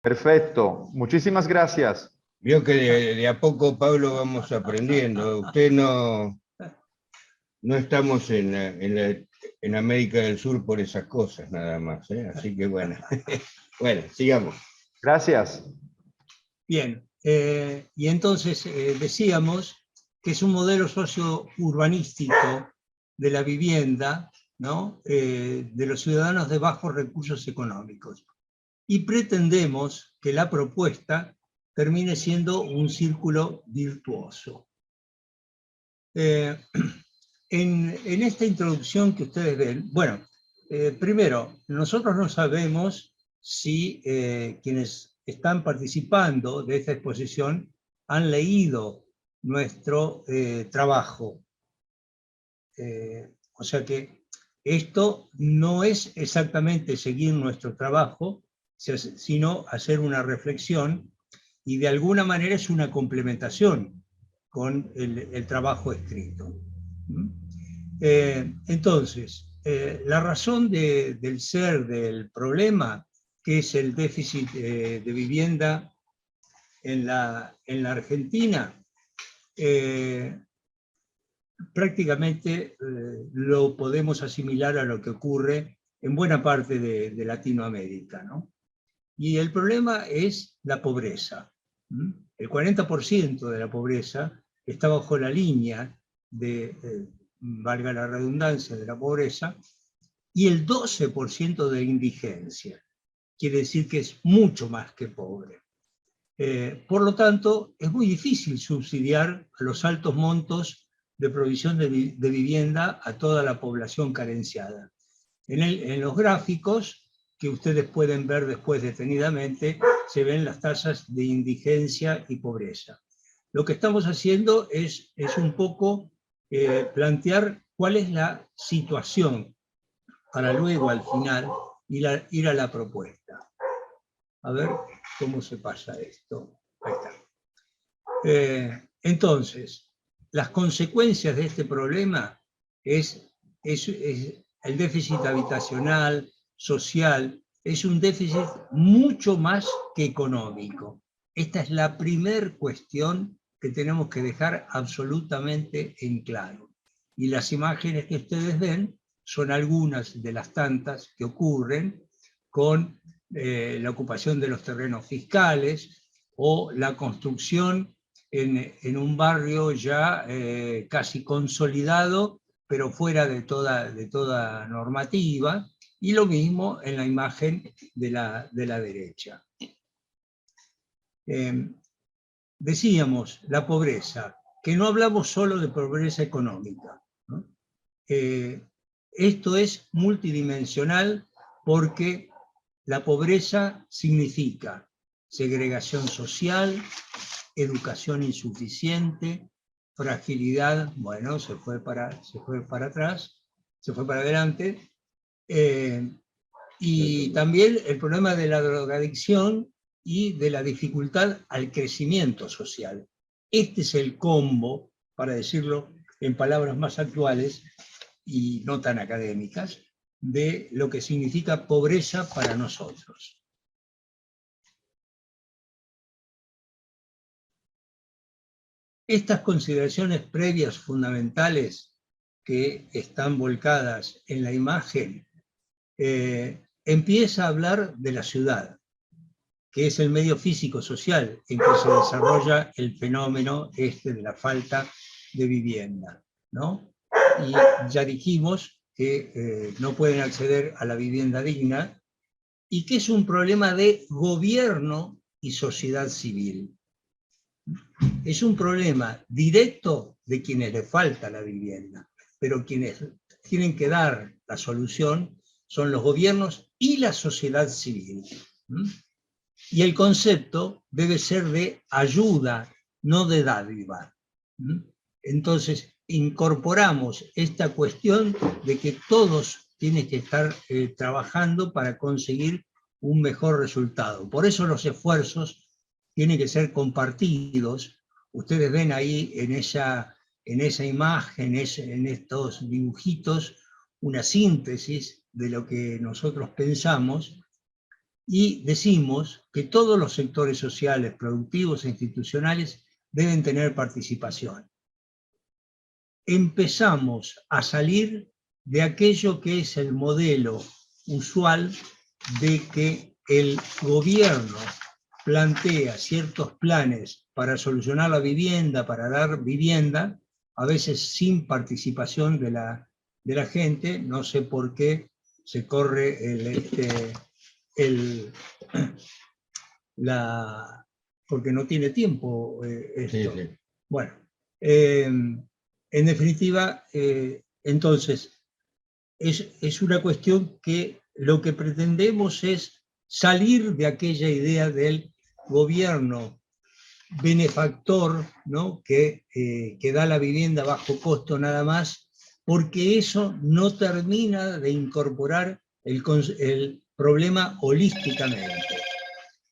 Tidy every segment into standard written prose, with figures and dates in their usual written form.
Perfecto, muchísimas gracias. Vio que de a poco, Pablo, vamos aprendiendo. Usted no estamos en América del Sur por esas cosas nada más, ¿eh? Así que bueno. Bueno, sigamos. Gracias. Bien, y entonces decíamos que es un modelo socio-urbanístico de la vivienda, ¿no? De los ciudadanos de bajos recursos económicos. Y pretendemos que la propuesta termine siendo un círculo virtuoso. En esta introducción que ustedes ven, bueno, primero, nosotros no sabemos si quienes están participando de esta exposición han leído nuestro trabajo. O sea que esto no es exactamente seguir nuestro trabajo, sino hacer una reflexión, y de alguna manera es una complementación con el trabajo escrito. Entonces, la razón del ser del problema, que es el déficit de vivienda en la Argentina, prácticamente lo podemos asimilar a lo que ocurre en buena parte de Latinoamérica, ¿no? Y el problema es la pobreza. El 40% de la pobreza está bajo la línea de, valga la redundancia, de la pobreza, y el 12% de indigencia. Quiere decir que es mucho más que pobre. Por lo tanto, es muy difícil subsidiar a los altos montos de provisión de vivienda a toda la población carenciada. En los gráficos, que ustedes pueden ver después detenidamente, se ven las tasas de indigencia y pobreza. Lo que estamos haciendo es un poco plantear cuál es la situación para luego al final ir a la propuesta. A ver cómo se pasa esto. Ahí está. Entonces, las consecuencias de este problema es el déficit habitacional, social, es un déficit mucho más que económico. Esta es la primera cuestión que tenemos que dejar absolutamente en claro. Y las imágenes que ustedes ven son algunas de las tantas que ocurren con la ocupación de los terrenos fiscales o la construcción en un barrio ya casi consolidado, pero fuera de toda normativa, y lo mismo en la imagen de la derecha. Decíamos, la pobreza, que no hablamos solo de pobreza económica, ¿no? Esto es multidimensional porque la pobreza significa segregación social, educación insuficiente, fragilidad, bueno, se fue para atrás, se fue para adelante, y también el problema de la drogadicción y de la dificultad al crecimiento social. Este es el combo, para decirlo en palabras más actuales y no tan académicas, de lo que significa pobreza para nosotros. Estas consideraciones previas fundamentales que están volcadas en la imagen, empieza a hablar de la ciudad, que es el medio físico-social en que se desarrolla el fenómeno de la falta de vivienda, ¿no? Y ya dijimos que no pueden acceder a la vivienda digna y que es un problema de gobierno y sociedad civil. Es un problema directo de quienes les falta la vivienda, pero quienes tienen que dar la solución son los gobiernos y la sociedad civil. Y el concepto debe ser de ayuda, no de dádiva. Entonces, incorporamos esta cuestión de que todos tienen que estar trabajando para conseguir un mejor resultado. Por eso los esfuerzos tienen que ser compartidos. Ustedes ven ahí en esa imagen, en estos dibujitos, una síntesis de lo que nosotros pensamos, y decimos que todos los sectores sociales, productivos e institucionales deben tener participación. Empezamos a salir de aquello que es el modelo usual de que el gobierno plantea ciertos planes para solucionar la vivienda, para dar vivienda, a veces sin participación de la gente. No sé por qué se corre porque no tiene tiempo esto. Sí, sí. Bueno, en definitiva, entonces, es una cuestión que lo que pretendemos es salir de aquella idea del gobierno benefactor, ¿no? que da la vivienda bajo costo nada más, porque eso no termina de incorporar el problema holísticamente.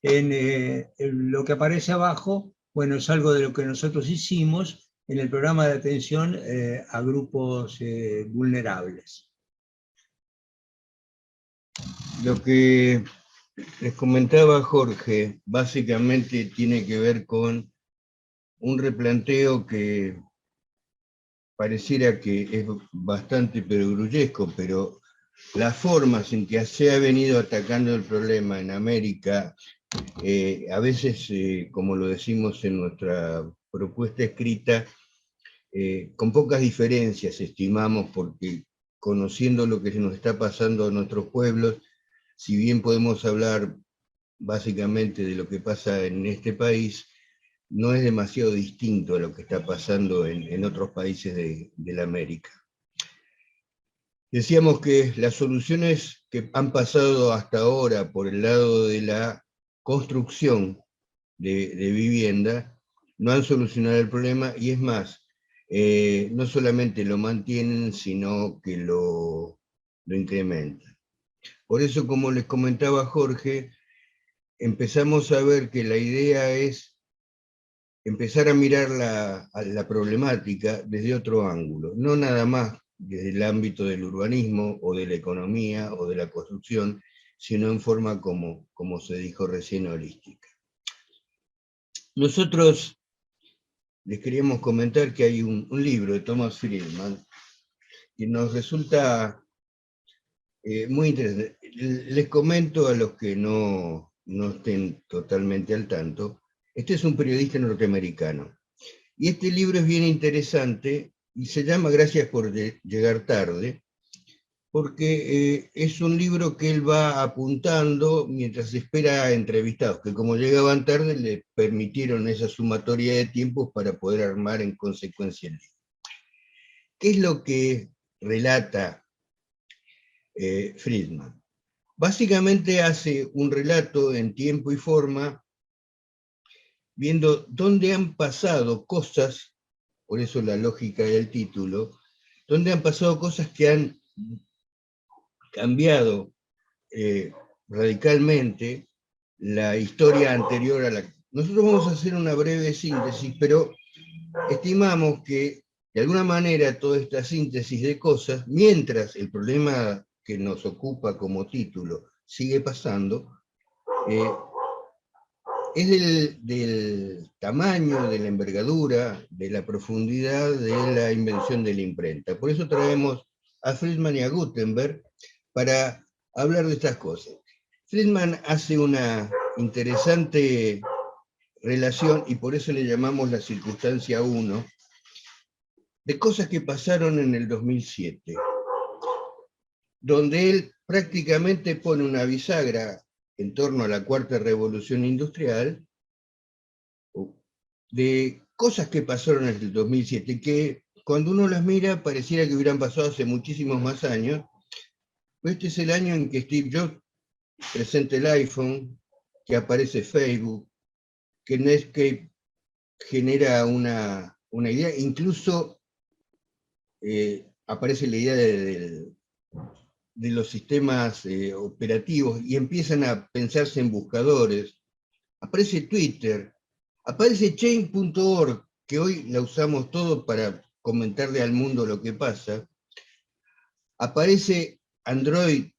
En lo que aparece abajo, bueno, es algo de lo que nosotros hicimos en el programa de atención a grupos vulnerables. Lo que les comentaba Jorge, básicamente tiene que ver con un replanteo que pareciera que es bastante perogrullesco, pero las formas en que se ha venido atacando el problema en América, a veces, como lo decimos en nuestra propuesta escrita, con pocas diferencias estimamos, porque conociendo lo que nos está pasando a nuestros pueblos, si bien podemos hablar básicamente de lo que pasa en este país, no es demasiado distinto a lo que está pasando en otros países de la América. Decíamos que las soluciones que han pasado hasta ahora por el lado de la construcción de vivienda no han solucionado el problema, y es más, no solamente lo mantienen, sino que lo incrementan. Por eso, como les comentaba Jorge, empezamos a ver que la idea es empezar a mirar la problemática desde otro ángulo, no nada más desde el ámbito del urbanismo o de la economía o de la construcción, sino en forma, como se dijo recién, holística. Nosotros les queríamos comentar que hay un libro de Thomas Friedman que nos resulta muy interesante. Les comento a los que no estén totalmente al tanto. Este es un periodista norteamericano. Y este libro es bien interesante y se llama Gracias por llegar tarde, porque es un libro que él va apuntando mientras espera a entrevistados, que como llegaban tarde le permitieron esa sumatoria de tiempos para poder armar en consecuencia el libro. ¿Qué es lo que relata Friedman? Básicamente hace un relato en tiempo y forma, viendo dónde han pasado cosas, por eso la lógica del título, dónde han pasado cosas que han cambiado radicalmente la historia anterior a la... Nosotros vamos a hacer una breve síntesis, pero estimamos que de alguna manera toda esta síntesis de cosas, mientras el problema que nos ocupa como título sigue pasando, es del tamaño, de la envergadura, de la profundidad de la invención de la imprenta. Por eso traemos a Friedman y a Gutenberg para hablar de estas cosas. Friedman hace una interesante relación, y por eso le llamamos la circunstancia 1, de cosas que pasaron en el 2007, donde él prácticamente pone una bisagra en torno a la cuarta revolución industrial, de cosas que pasaron en el 2007, que cuando uno las mira pareciera que hubieran pasado hace muchísimos más años. Este es el año en que Steve Jobs presenta el iPhone, que aparece Facebook, que Netscape genera una idea, incluso aparece la idea de los sistemas operativos y empiezan a pensarse en buscadores. Aparece Twitter, aparece Chain.org, que hoy la usamos todo para comentarle al mundo lo que pasa. Aparece Android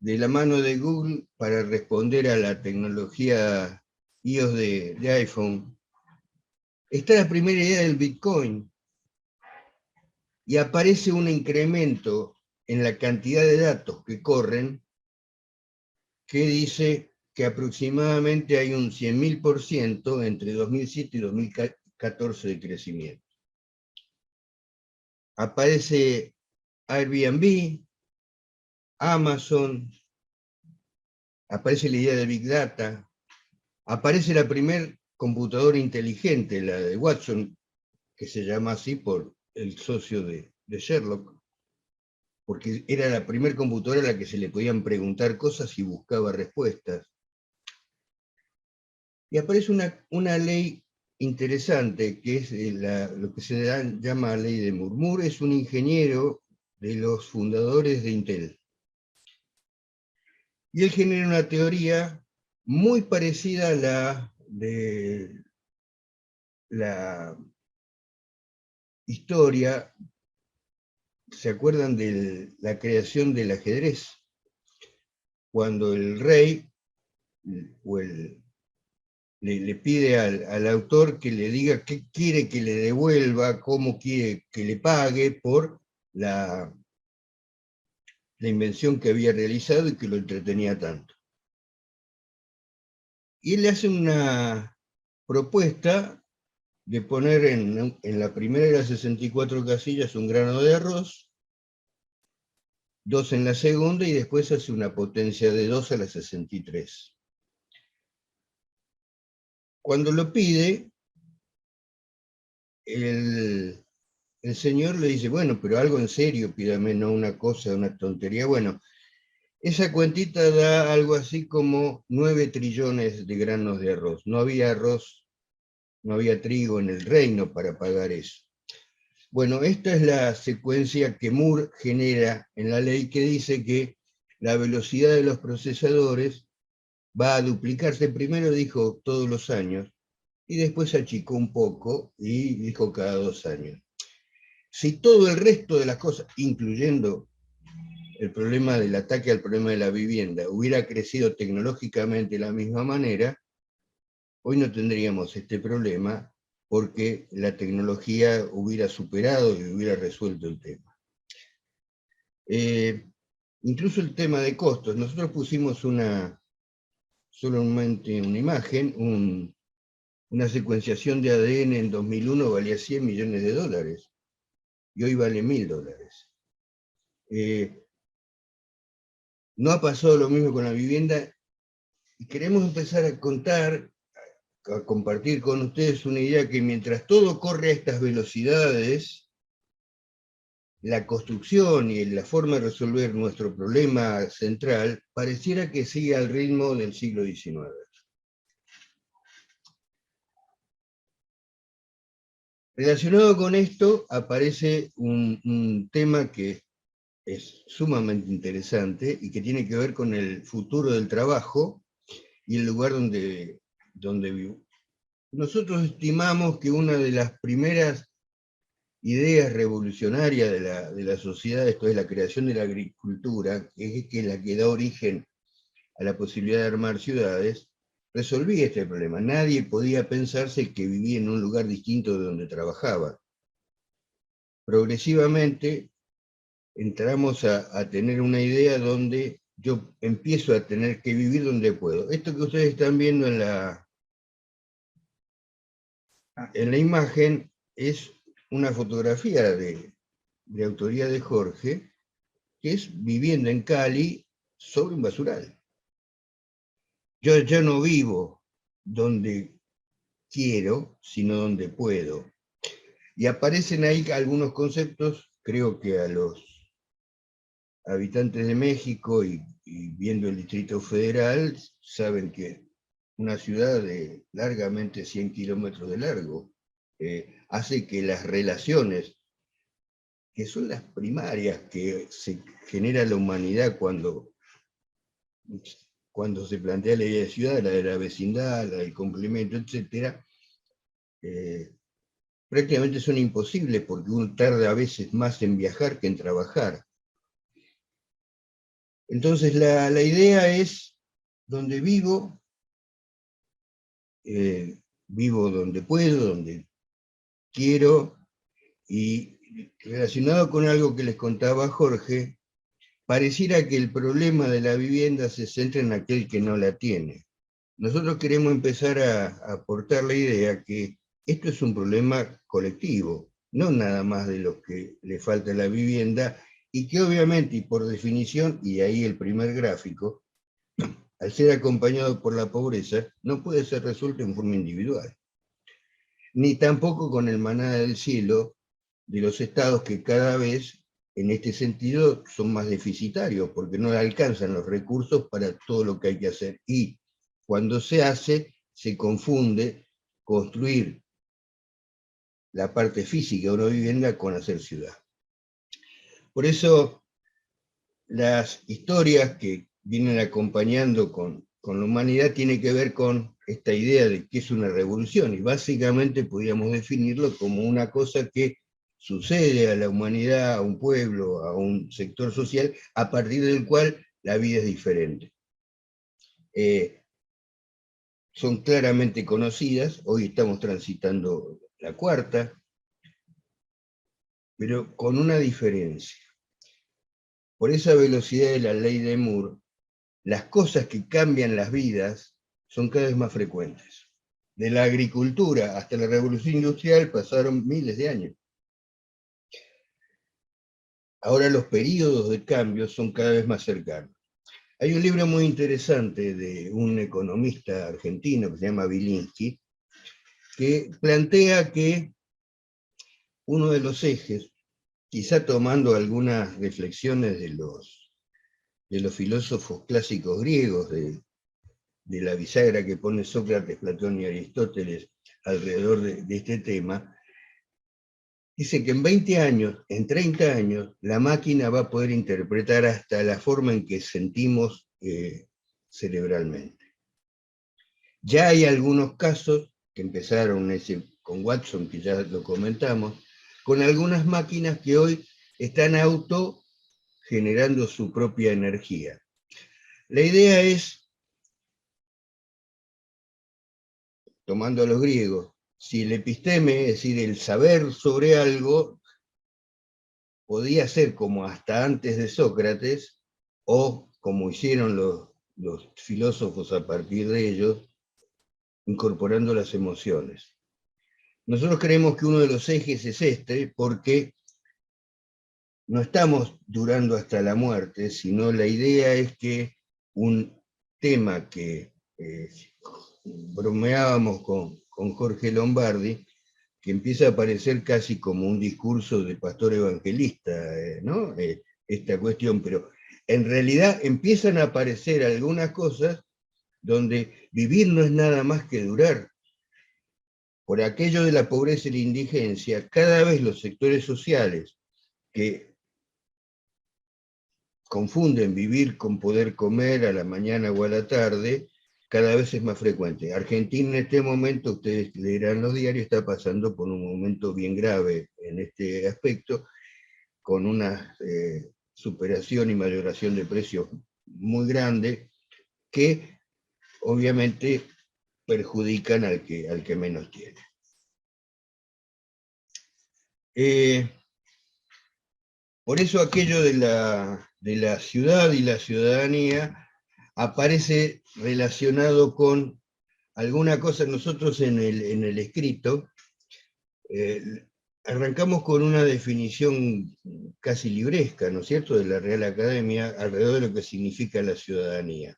de la mano de Google para responder a la tecnología iOS de iPhone, está la primera idea del Bitcoin, y aparece un incremento en la cantidad de datos que corren, que dice que aproximadamente hay un 100.000% entre 2007 y 2014 de crecimiento. Aparece Airbnb, Amazon, aparece la idea de Big Data, aparece la primer computadora inteligente, la de Watson, que se llama así por el socio de Sherlock, porque era la primera computadora a la que se le podían preguntar cosas y buscaba respuestas. Y aparece una ley interesante, que es lo que se llama ley de Moore. Moore es un ingeniero de los fundadores de Intel. Y él genera una teoría muy parecida a la de la historia. ¿Se acuerdan de la creación del ajedrez? Cuando el rey o le pide al autor que le diga qué quiere que le devuelva, cómo quiere que le pague por la invención que había realizado y que lo entretenía tanto. Y él le hace una propuesta de poner en la primera de las 64 casillas un grano de arroz, 2 en la segunda, y después hace una potencia de 2 a la 63. Cuando lo pide, el señor le dice, bueno, pero algo en serio, pídame, no una cosa, una tontería. Bueno, esa cuentita da algo así como 9 trillones de granos de arroz. No había arroz, no había trigo en el reino para pagar eso. Bueno, esta es la secuencia que Moore genera en la ley, que dice que la velocidad de los procesadores va a duplicarse. Primero dijo todos los años, y después achicó un poco y dijo cada 2 años. Si todo el resto de las cosas, incluyendo el problema del ataque al problema de la vivienda, hubiera crecido tecnológicamente de la misma manera, hoy no tendríamos este problema, porque la tecnología hubiera superado y hubiera resuelto el tema. Incluso el tema de costos. Nosotros pusimos solamente una imagen, una secuenciación de ADN en 2001 valía $100 millones, y hoy vale $1.000. No ha pasado lo mismo con la vivienda, y queremos empezar a contar, a compartir con ustedes una idea que mientras todo corre a estas velocidades, la construcción y la forma de resolver nuestro problema central pareciera que sigue al ritmo del siglo XIX. Relacionado con esto aparece un tema que es sumamente interesante y que tiene que ver con el futuro del trabajo y el lugar donde vivo. Nosotros estimamos que una de las primeras ideas revolucionarias de la sociedad, esto es la creación de la agricultura, que es la que da origen a la posibilidad de armar ciudades, resolvía este problema. Nadie podía pensarse que vivía en un lugar distinto de donde trabajaba. Progresivamente entramos a tener una idea donde yo empiezo a tener que vivir donde puedo. Esto que ustedes están viendo en la imagen es una fotografía de autoría de Jorge, que es viviendo en Cali sobre un basural. Yo ya no vivo donde quiero, sino donde puedo. Y aparecen ahí algunos conceptos, creo que a los habitantes de México y viendo el Distrito Federal, saben que una ciudad de largamente 100 kilómetros de largo hace que las relaciones, que son las primarias que se genera la humanidad cuando se plantea la idea de ciudad, la de la vecindad, la del complemento, etc., prácticamente son imposibles porque uno tarda a veces más en viajar que en trabajar. Entonces la idea es, donde vivo, vivo donde puedo, donde quiero, y relacionado con algo que les contaba Jorge, pareciera que el problema de la vivienda se centra en aquel que no la tiene. Nosotros queremos empezar a aportar la idea que esto es un problema colectivo, no nada más de los que le falta la vivienda, y que obviamente, y por definición, y ahí el primer gráfico, al ser acompañado por la pobreza, no puede ser resuelto en forma individual, ni tampoco con el maná del cielo de los estados que cada vez, en este sentido, son más deficitarios, porque no alcanzan los recursos para todo lo que hay que hacer. Y cuando se hace, se confunde construir la parte física de una vivienda con hacer ciudad. Por eso, las historias que vienen acompañando con la humanidad tienen que ver con esta idea de que es una revolución, y básicamente podríamos definirlo como una cosa que sucede a la humanidad, a un pueblo, a un sector social, a partir del cual la vida es diferente. Son claramente conocidas, hoy estamos transitando la cuarta, pero con una diferencia. Por esa velocidad de la ley de Moore, las cosas que cambian las vidas son cada vez más frecuentes. De la agricultura hasta la revolución industrial pasaron miles de años. Ahora los periodos de cambio son cada vez más cercanos. Hay un libro muy interesante de un economista argentino que se llama Bilinsky, que plantea que uno de los ejes, quizá tomando algunas reflexiones de los filósofos clásicos griegos, de la bisagra que pone Sócrates, Platón y Aristóteles alrededor de este tema, dice que en 20 años, en 30 años, la máquina va a poder interpretar hasta la forma en que sentimos cerebralmente. Ya hay algunos casos que empezaron con Watson, que ya lo comentamos, con algunas máquinas que hoy están autogenerando su propia energía. La idea es, tomando a los griegos, si el episteme, es decir, el saber sobre algo, podía ser como hasta antes de Sócrates, o como hicieron los filósofos a partir de ellos, incorporando las emociones. Nosotros creemos que uno de los ejes es este, porque no estamos durando hasta la muerte, sino la idea es que un tema que bromeábamos con Jorge Lombardi, que empieza a aparecer casi como un discurso de pastor evangelista, ¿no? Esta cuestión, pero en realidad empiezan a aparecer algunas cosas donde vivir no es nada más que durar. Por aquello de la pobreza y la indigencia, cada vez los sectores sociales que confunden vivir con poder comer a la mañana o a la tarde, cada vez es más frecuente. Argentina en este momento, ustedes leerán los diarios, está pasando por un momento bien grave en este aspecto, con una superación y mayoración de precios muy grande, que obviamente perjudican al que menos tiene. Por eso aquello de la ciudad y la ciudadanía aparece relacionado con alguna cosa. Nosotros en el escrito arrancamos con una definición casi libresca, ¿no es cierto?, de la Real Academia alrededor de lo que significa la ciudadanía.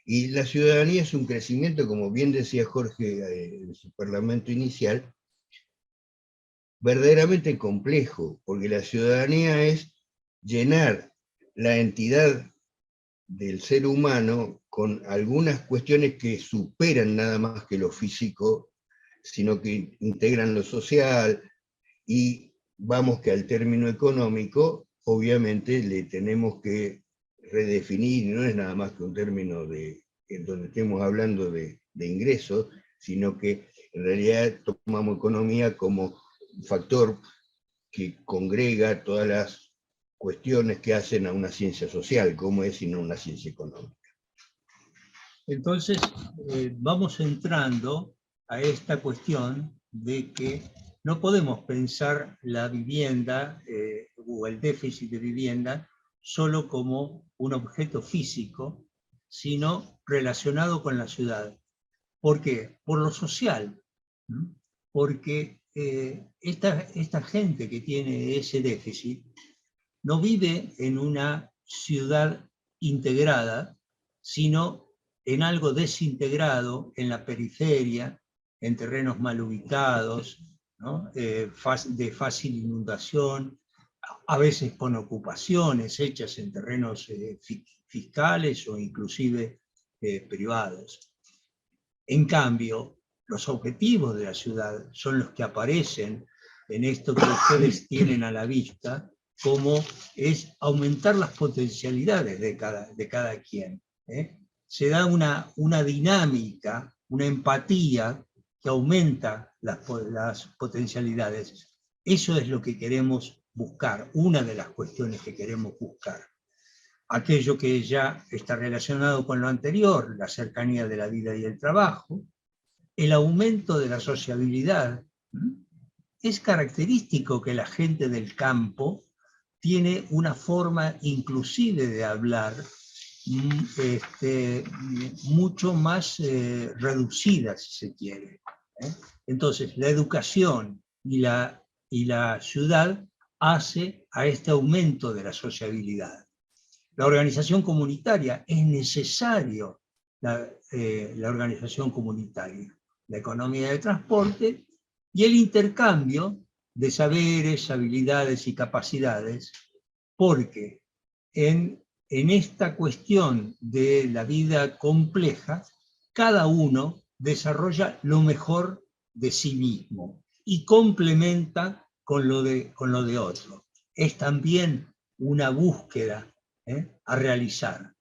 Y la ciudadanía es un crecimiento, como bien decía Jorge en su parlamento inicial, verdaderamente complejo, porque la ciudadanía es llenar la entidad del ser humano con algunas cuestiones que superan nada más que lo físico, sino que integran lo social, y vamos que al término económico, obviamente le tenemos que redefinir, no es nada más que un término en donde estemos hablando de ingresos, sino que en realidad tomamos economía como un factor que congrega todas las cuestiones que hacen a una ciencia social, como es y no una ciencia económica. Entonces, vamos entrando a esta cuestión de que no podemos pensar la vivienda o el déficit de vivienda solo como un objeto físico, sino relacionado con la ciudad. ¿Por qué? Por lo social. Porque esta gente que tiene ese déficit no vive en una ciudad integrada, sino en algo desintegrado, en la periferia, en terrenos mal ubicados, ¿no? De fácil inundación, a veces con ocupaciones hechas en terrenos fiscales o inclusive privados. En cambio, los objetivos de la ciudad son los que aparecen en esto que ustedes tienen a la vista, como es aumentar las potencialidades de cada quien. Se da una dinámica, una empatía que aumenta las potencialidades. Eso es lo que queremos buscar, una de las cuestiones que queremos buscar. Aquello que ya está relacionado con lo anterior, la cercanía de la vida y el trabajo, el aumento de la sociabilidad. Es característico que la gente del campo tiene una forma inclusive de hablar mucho más reducida, si se quiere. Entonces, la educación y la ciudad hace a este aumento de la sociabilidad. La organización comunitaria, es necesario la organización comunitaria, la economía del transporte y el intercambio de saberes, habilidades y capacidades, porque en esta cuestión de la vida compleja, cada uno desarrolla lo mejor de sí mismo y complementa con lo de otro. Es también una búsqueda a realizar.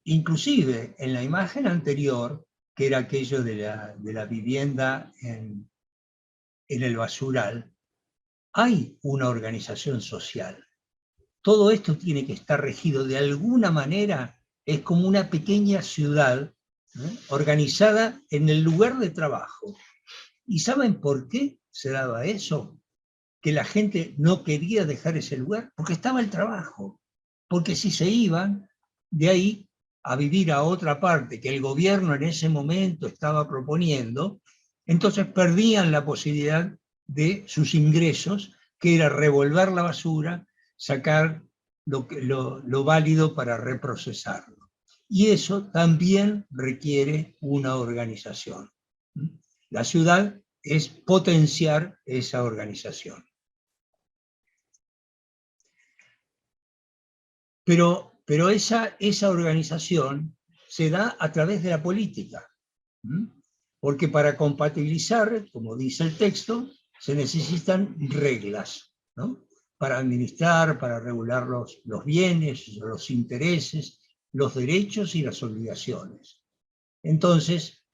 Inclusive en la imagen anterior, que era aquello de la vivienda en el basural, hay una organización social. Todo esto tiene que estar regido de alguna manera, es como una pequeña ciudad organizada en el lugar de trabajo. ¿Y saben por qué se daba eso? Que la gente no quería dejar ese lugar, porque estaba el trabajo. Porque si se iban de ahí a vivir a otra parte que el gobierno en ese momento estaba proponiendo, entonces perdían la posibilidad de sus ingresos, que era revolver la basura, sacar lo válido para reprocesarlo. Y eso también requiere una organización. La ciudad es potenciar esa organización. Pero esa organización se da a través de la política. Porque para compatibilizar, como dice el texto, se necesitan reglas, ¿no? Para administrar, para regular los bienes, los intereses, los derechos y las obligaciones. Entonces,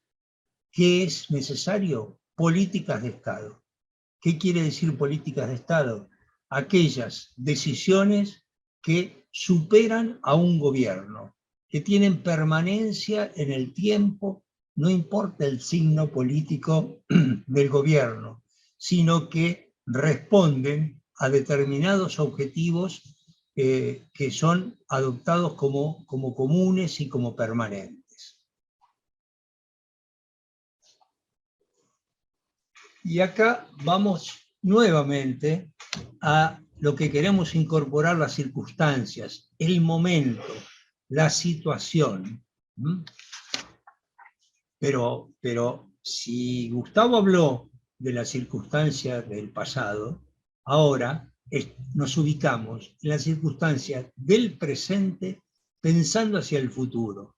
¿qué es necesario? Políticas de Estado. ¿Qué quiere decir políticas de Estado? Aquellas decisiones que superan a un gobierno, que tienen permanencia en el tiempo, no importa el signo político del gobierno, sino que responden a determinados objetivos que son adoptados como comunes y como permanentes. Y acá vamos nuevamente a lo que queremos incorporar: las circunstancias, el momento, la situación. Pero si Gustavo habló de la circunstancia del pasado, ahora nos ubicamos en la circunstancia del presente pensando hacia el futuro.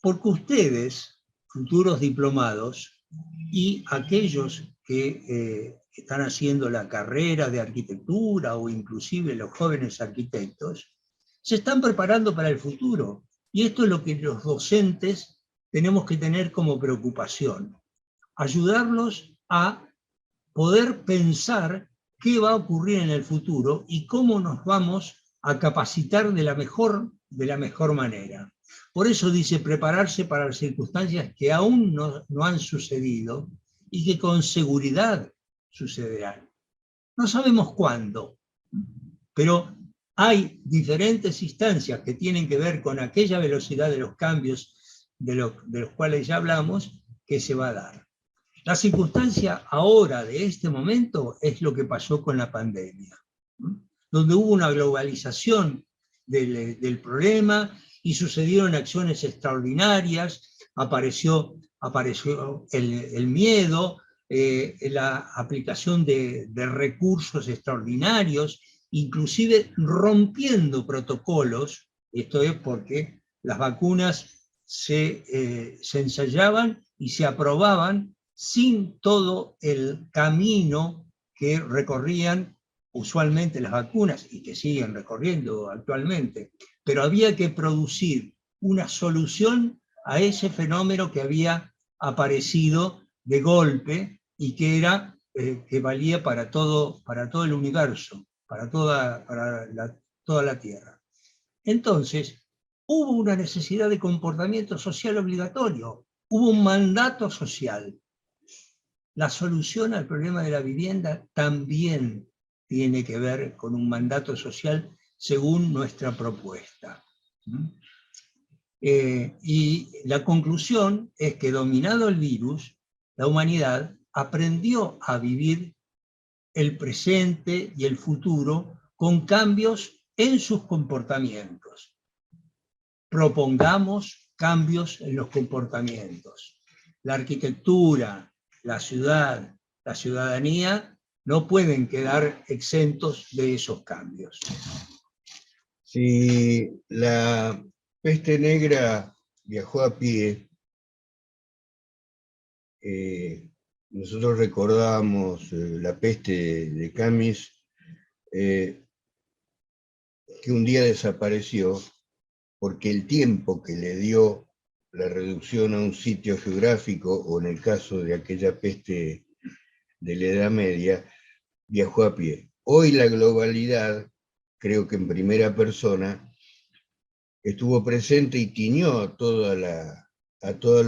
Porque ustedes, futuros diplomados, y aquellos que están haciendo la carrera de arquitectura o inclusive los jóvenes arquitectos, se están preparando para el futuro. Y esto es lo que los docentes tenemos que tener como preocupación. Ayudarlos a poder pensar qué va a ocurrir en el futuro y cómo nos vamos a capacitar de la mejor manera. Por eso dice prepararse para las circunstancias que aún no han sucedido y que con seguridad sucederán. No sabemos cuándo, pero hay diferentes instancias que tienen que ver con aquella velocidad de los cambios de los cuales ya hablamos, que se va a dar. La circunstancia ahora, de este momento, es lo que pasó con la pandemia, donde hubo una globalización del problema y sucedieron acciones extraordinarias, apareció el miedo, la aplicación de recursos extraordinarios, inclusive rompiendo protocolos. Esto es porque las vacunas se ensayaban y se aprobaban sin todo el camino que recorrían usualmente las vacunas y que siguen recorriendo actualmente, pero había que producir una solución a ese fenómeno que había aparecido de golpe y que que valía para todo el universo, para toda la Tierra. Entonces, hubo una necesidad de comportamiento social obligatorio, hubo un mandato social. La solución al problema de la vivienda también tiene que ver con un mandato social según nuestra propuesta. Y la conclusión es que, dominado el virus, la humanidad aprendió a vivir el presente y el futuro con cambios en sus comportamientos. Propongamos cambios en los comportamientos. La arquitectura, la ciudad, la ciudadanía no pueden quedar exentos de esos cambios. Si la peste negra viajó a pie, nosotros recordábamos la peste de Camis, que un día desapareció porque el tiempo que le dio la reducción a un sitio geográfico, o en el caso de aquella peste de la Edad Media, viajó a pie. Hoy la globalidad, creo que en primera persona, estuvo presente y tiñó a toda la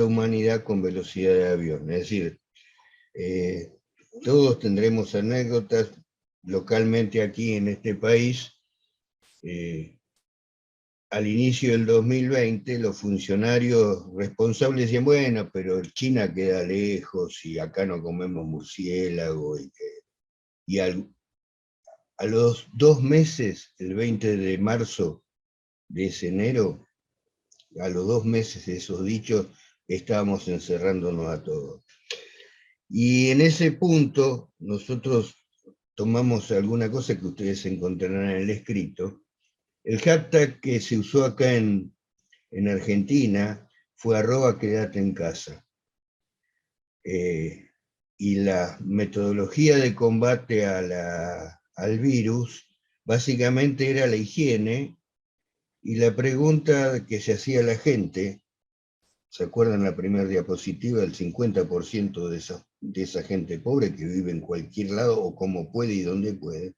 humanidad con velocidad de avión. Es decir, todos tendremos anécdotas localmente aquí en este país. Al inicio del 2020, los funcionarios responsables decían, bueno, pero China queda lejos y acá no comemos murciélago. Y a los 2 meses, el 20 de marzo de ese enero, a los 2 meses de esos dichos, estábamos encerrándonos a todos. Y en ese punto, nosotros tomamos alguna cosa que ustedes encontrarán en el escrito. El hashtag que se usó acá en Argentina fue @quédate en casa. Y la metodología de combate al virus básicamente era la higiene, y la pregunta que se hacía la gente, ¿se acuerdan la primera diapositiva? El 50% de esa gente pobre que vive en cualquier lado o como puede y donde puede,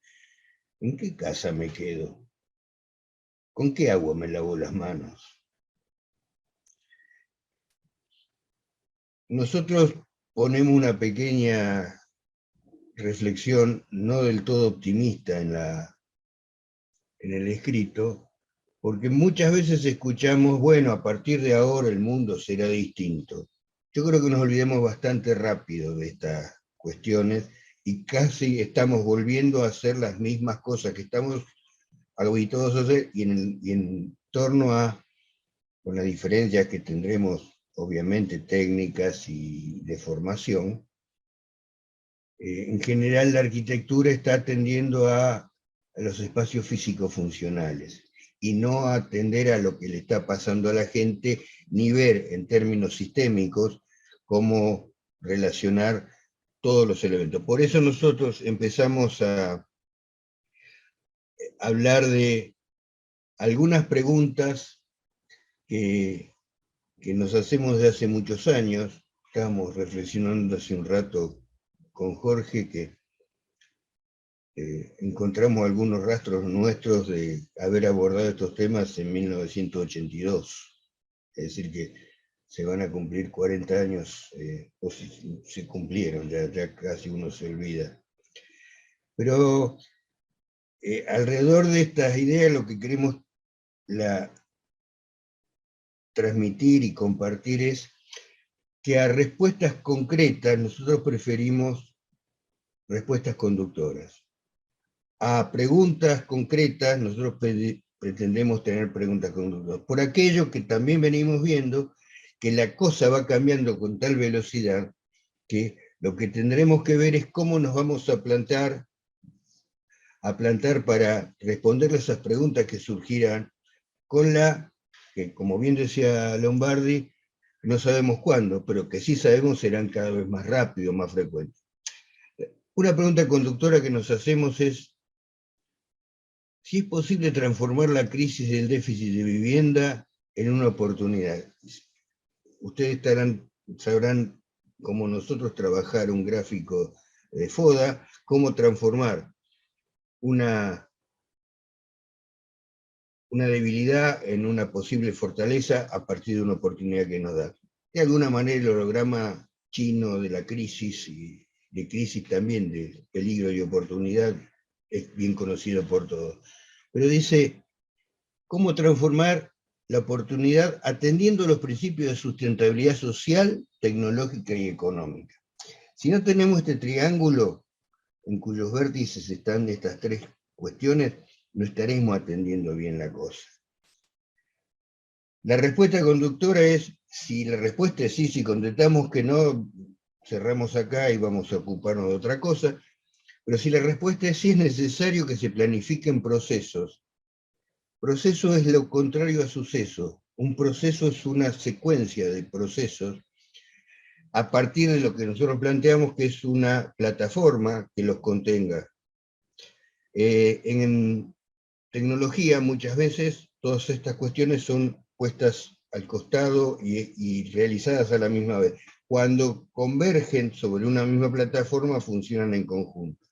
¿en qué casa me quedo? ¿Con qué agua me lavo las manos? Nosotros ponemos una pequeña reflexión, no del todo optimista en el escrito, porque muchas veces escuchamos, bueno, a partir de ahora el mundo será distinto. Yo creo que nos olvidemos bastante rápido de estas cuestiones y casi estamos volviendo a hacer las mismas cosas que estamos habituados a hacer, y en torno a, con las diferencias que tendremos obviamente técnicas y de formación, en general la arquitectura está atendiendo a los espacios físicos funcionales y no a atender a lo que le está pasando a la gente, ni ver en términos sistémicos cómo relacionar todos los elementos. Por eso nosotros empezamos a hablar de algunas preguntas que nos hacemos de hace muchos años. Estábamos reflexionando hace un rato con Jorge que encontramos algunos rastros nuestros de haber abordado estos temas en 1982. Es decir, que se van a cumplir 40 años, o se cumplieron, ya casi uno se olvida. Pero alrededor de estas ideas lo que queremos transmitir y compartir es que a respuestas concretas nosotros preferimos respuestas conductoras. A preguntas concretas nosotros pretendemos tener preguntas conductoras. Por aquello que también venimos viendo, que la cosa va cambiando con tal velocidad que lo que tendremos que ver es cómo nos vamos a plantar para responder a esas preguntas que surgirán con que como bien decía Lombardi, no sabemos cuándo, pero que sí sabemos serán cada vez más rápido, más frecuentes. Una pregunta conductora que nos hacemos es si es posible transformar la crisis del déficit de vivienda en una oportunidad. Ustedes sabrán, como nosotros, trabajar un gráfico de FODA, cómo transformar una debilidad en una posible fortaleza a partir de una oportunidad que nos da. De alguna manera el holograma chino de la crisis, y de crisis también, de peligro y oportunidad, es bien conocido por todos. Pero dice, ¿cómo transformar la oportunidad atendiendo los principios de sustentabilidad social, tecnológica y económica? Si no tenemos este triángulo en cuyos vértices están estas tres cuestiones, no estaremos atendiendo bien la cosa. La respuesta conductora es, si la respuesta es sí, si contestamos que no, cerramos acá y vamos a ocuparnos de otra cosa, pero si la respuesta es sí, es necesario que se planifiquen procesos. Proceso es lo contrario a suceso. Un proceso es una secuencia de procesos a partir de lo que nosotros planteamos que es una plataforma que los contenga. En tecnología muchas veces todas estas cuestiones son puestas al costado y realizadas a la misma vez. Cuando convergen sobre una misma plataforma funcionan en conjunto.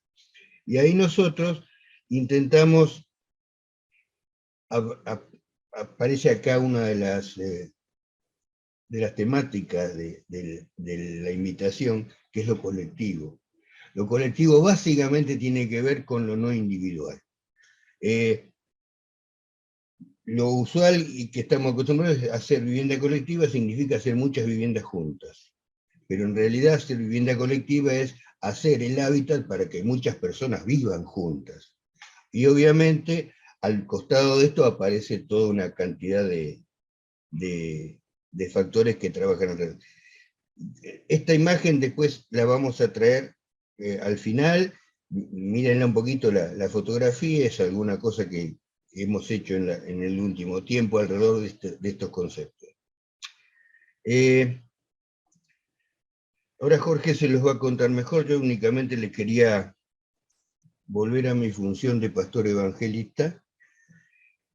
Y ahí nosotros intentamos, aparece acá una de las temáticas de la invitación, que es lo colectivo. Lo colectivo básicamente tiene que ver con lo no individual. Lo usual y que estamos acostumbrados a hacer vivienda colectiva significa hacer muchas viviendas juntas. Pero en realidad hacer vivienda colectiva es hacer el hábitat para que muchas personas vivan juntas. Y obviamente al costado de esto aparece toda una cantidad de factores que trabajan alrededor. Esta imagen después la vamos a traer al final. Mírenla un poquito la fotografía, es alguna cosa que hemos hecho en el último tiempo alrededor de estos conceptos. Ahora Jorge se los va a contar mejor, yo únicamente les quería volver a mi función de pastor evangelista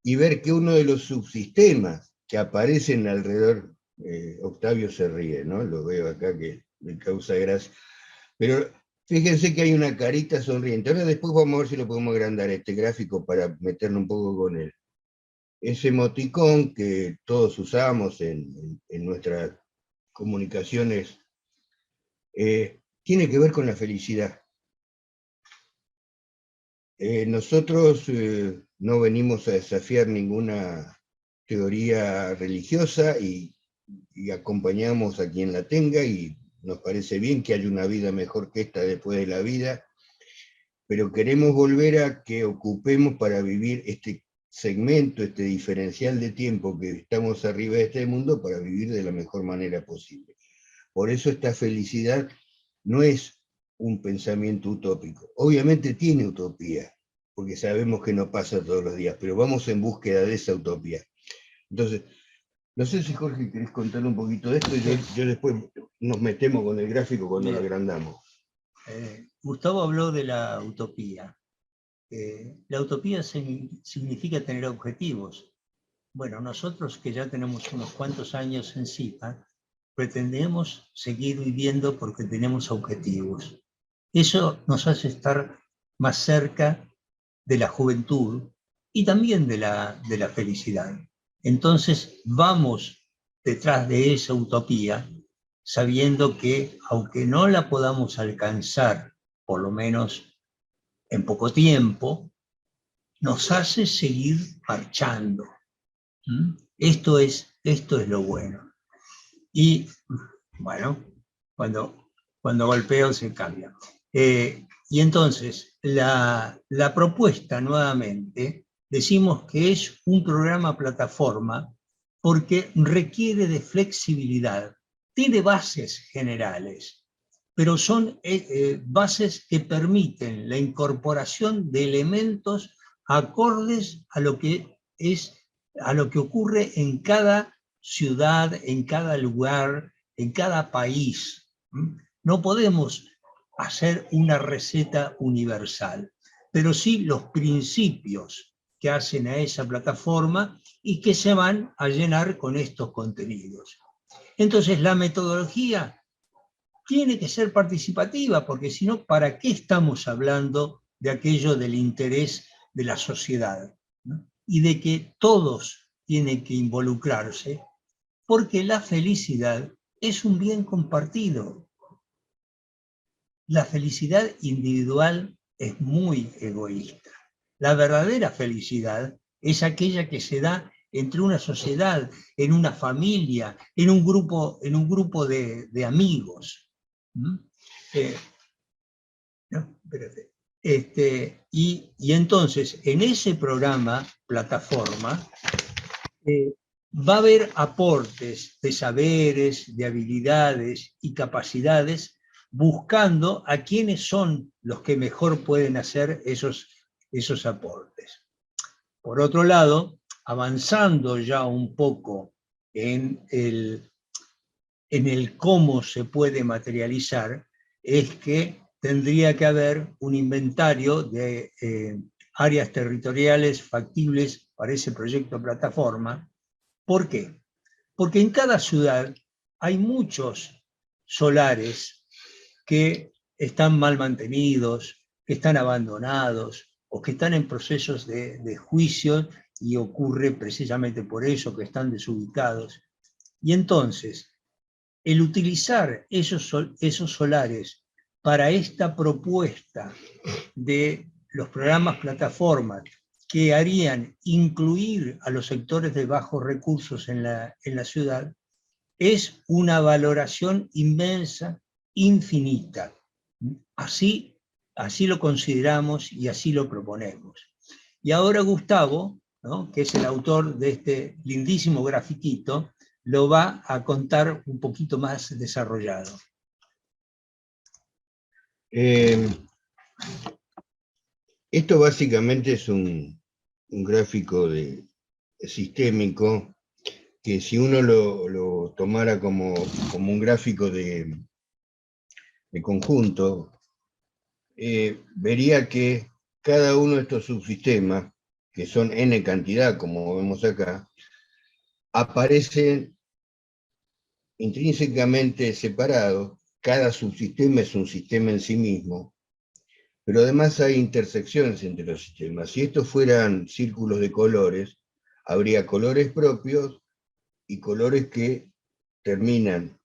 y ver que uno de los subsistemas que aparecen alrededor, Octavio se ríe, ¿no? Lo veo acá que me causa gracia, pero fíjense que hay una carita sonriente. Ahora después vamos a ver si lo podemos agrandar este gráfico para meterlo un poco con él. Ese emoticón que todos usamos en nuestras comunicaciones tiene que ver con la felicidad. Nosotros no venimos a desafiar ninguna teoría religiosa y acompañamos a quien la tenga y nos parece bien que haya una vida mejor que esta después de la vida, pero queremos volver a que ocupemos para vivir este segmento, este diferencial de tiempo que estamos arriba de este mundo para vivir de la mejor manera posible. Por eso esta felicidad no es un pensamiento utópico. Obviamente tiene utopía, porque sabemos que no pasa todos los días, pero vamos en búsqueda de esa utopía. Entonces, no sé si Jorge querés contar un poquito de esto, y yo después nos metemos con el gráfico cuando lo agrandamos. Gustavo habló de la utopía. La utopía significa tener objetivos. Bueno, nosotros que ya tenemos unos cuantos años encima, pretendemos seguir viviendo porque tenemos objetivos. Eso nos hace estar más cerca de la juventud y también de la felicidad. Entonces vamos detrás de esa utopía, sabiendo que aunque no la podamos alcanzar, por lo menos en poco tiempo, nos hace seguir marchando. Esto es lo bueno. Y bueno, cuando golpeo se cambia. Y entonces, la propuesta nuevamente, decimos que es un programa plataforma porque requiere de flexibilidad, tiene bases generales, pero son bases que permiten la incorporación de elementos acordes a lo que ocurre en cada ciudad, en cada lugar, en cada país. No podemos hacer una receta universal, pero sí los principios que hacen a esa plataforma y que se van a llenar con estos contenidos. Entonces la metodología tiene que ser participativa, porque si no, ¿para qué estamos hablando de aquello del interés de la sociedad? ¿No? Y de que todos tienen que involucrarse, porque la felicidad es un bien compartido. La felicidad individual es muy egoísta. La verdadera felicidad es aquella que se da entre una sociedad, en una familia, en un grupo de amigos. No, espérate. Y entonces, en ese programa, plataforma, va a haber aportes de saberes, de habilidades y capacidades, buscando a quienes son los que mejor pueden hacer esos aportes. Por otro lado, avanzando ya un poco en el cómo se puede materializar, es que tendría que haber un inventario de áreas territoriales factibles para ese proyecto plataforma. ¿Por qué? Porque en cada ciudad hay muchos solares que están mal mantenidos, que están abandonados o que están en procesos de juicio, y ocurre precisamente por eso que están desubicados. Y entonces, el utilizar esos solares para esta propuesta de los programas plataformas que harían incluir a los sectores de bajos recursos en la ciudad, es una valoración inmensa, infinita. Así lo consideramos y así lo proponemos. Y ahora Gustavo, ¿no?, que es el autor de este lindísimo grafiquito, lo va a contar un poquito más desarrollado. Esto básicamente es un gráfico sistémico, que si uno lo tomara como un gráfico de conjunto, vería que cada uno de estos subsistemas, que son n cantidad, como vemos acá, aparecen intrínsecamente separados. Cada subsistema es un sistema en sí mismo, pero además hay intersecciones entre los sistemas. Si estos fueran círculos de colores, habría colores propios y colores que terminan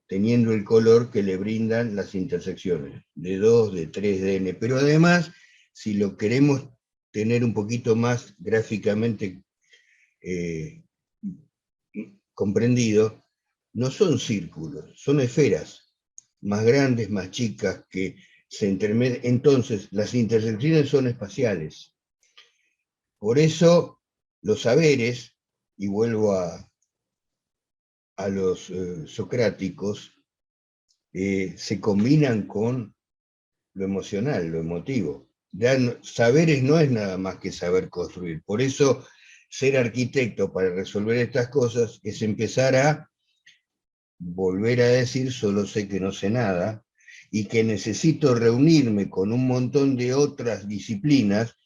teniendo el color que le brindan las intersecciones, de 2, de 3, de n. Pero además, si lo queremos tener un poquito más gráficamente comprendido, no son círculos, son esferas, más grandes, más chicas, que se intermedian. Entonces, las intersecciones son espaciales. Por eso, los saberes, y vuelvo a los socráticos, se combinan con lo emocional, lo emotivo. Saberes no es nada más que saber construir. Por eso, ser arquitecto para resolver estas cosas es empezar a volver a decir: solo sé que no sé nada, y que necesito reunirme con un montón de otras disciplinas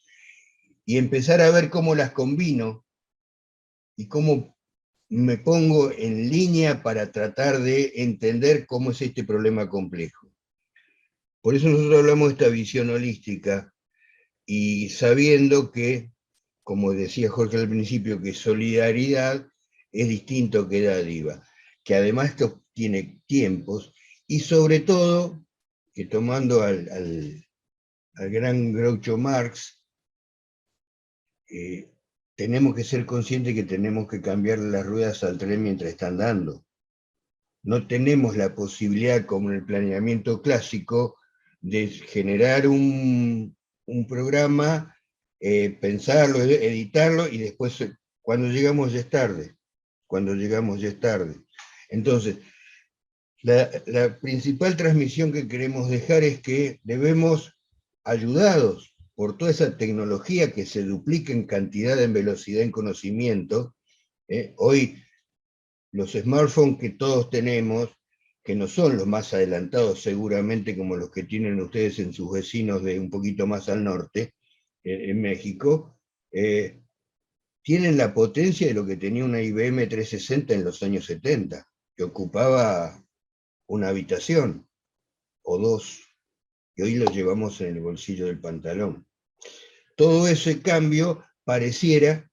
y empezar a ver cómo las combino y cómo me pongo en línea para tratar de entender cómo es este problema complejo. Por eso nosotros hablamos de esta visión holística, y sabiendo que, como decía Jorge al principio, que solidaridad es distinto que dádiva, que además esto tiene tiempos, y sobre todo, que tomando al gran Groucho Marx, tenemos que ser conscientes que tenemos que cambiar las ruedas al tren mientras está andando. No tenemos la posibilidad, como en el planeamiento clásico, de generar un programa, pensarlo, editarlo, y después, cuando llegamos ya es tarde. Cuando llegamos ya es tarde. Entonces, la principal transmisión que queremos dejar es que debemos, ayudados por toda esa tecnología que se duplica en cantidad, en velocidad, en conocimiento, hoy los smartphones que todos tenemos, que no son los más adelantados seguramente como los que tienen ustedes en sus vecinos de un poquito más al norte, en México, tienen la potencia de lo que tenía una IBM 360 en los años 70, que ocupaba una habitación o dos, y hoy lo llevamos en el bolsillo del pantalón. Todo ese cambio pareciera,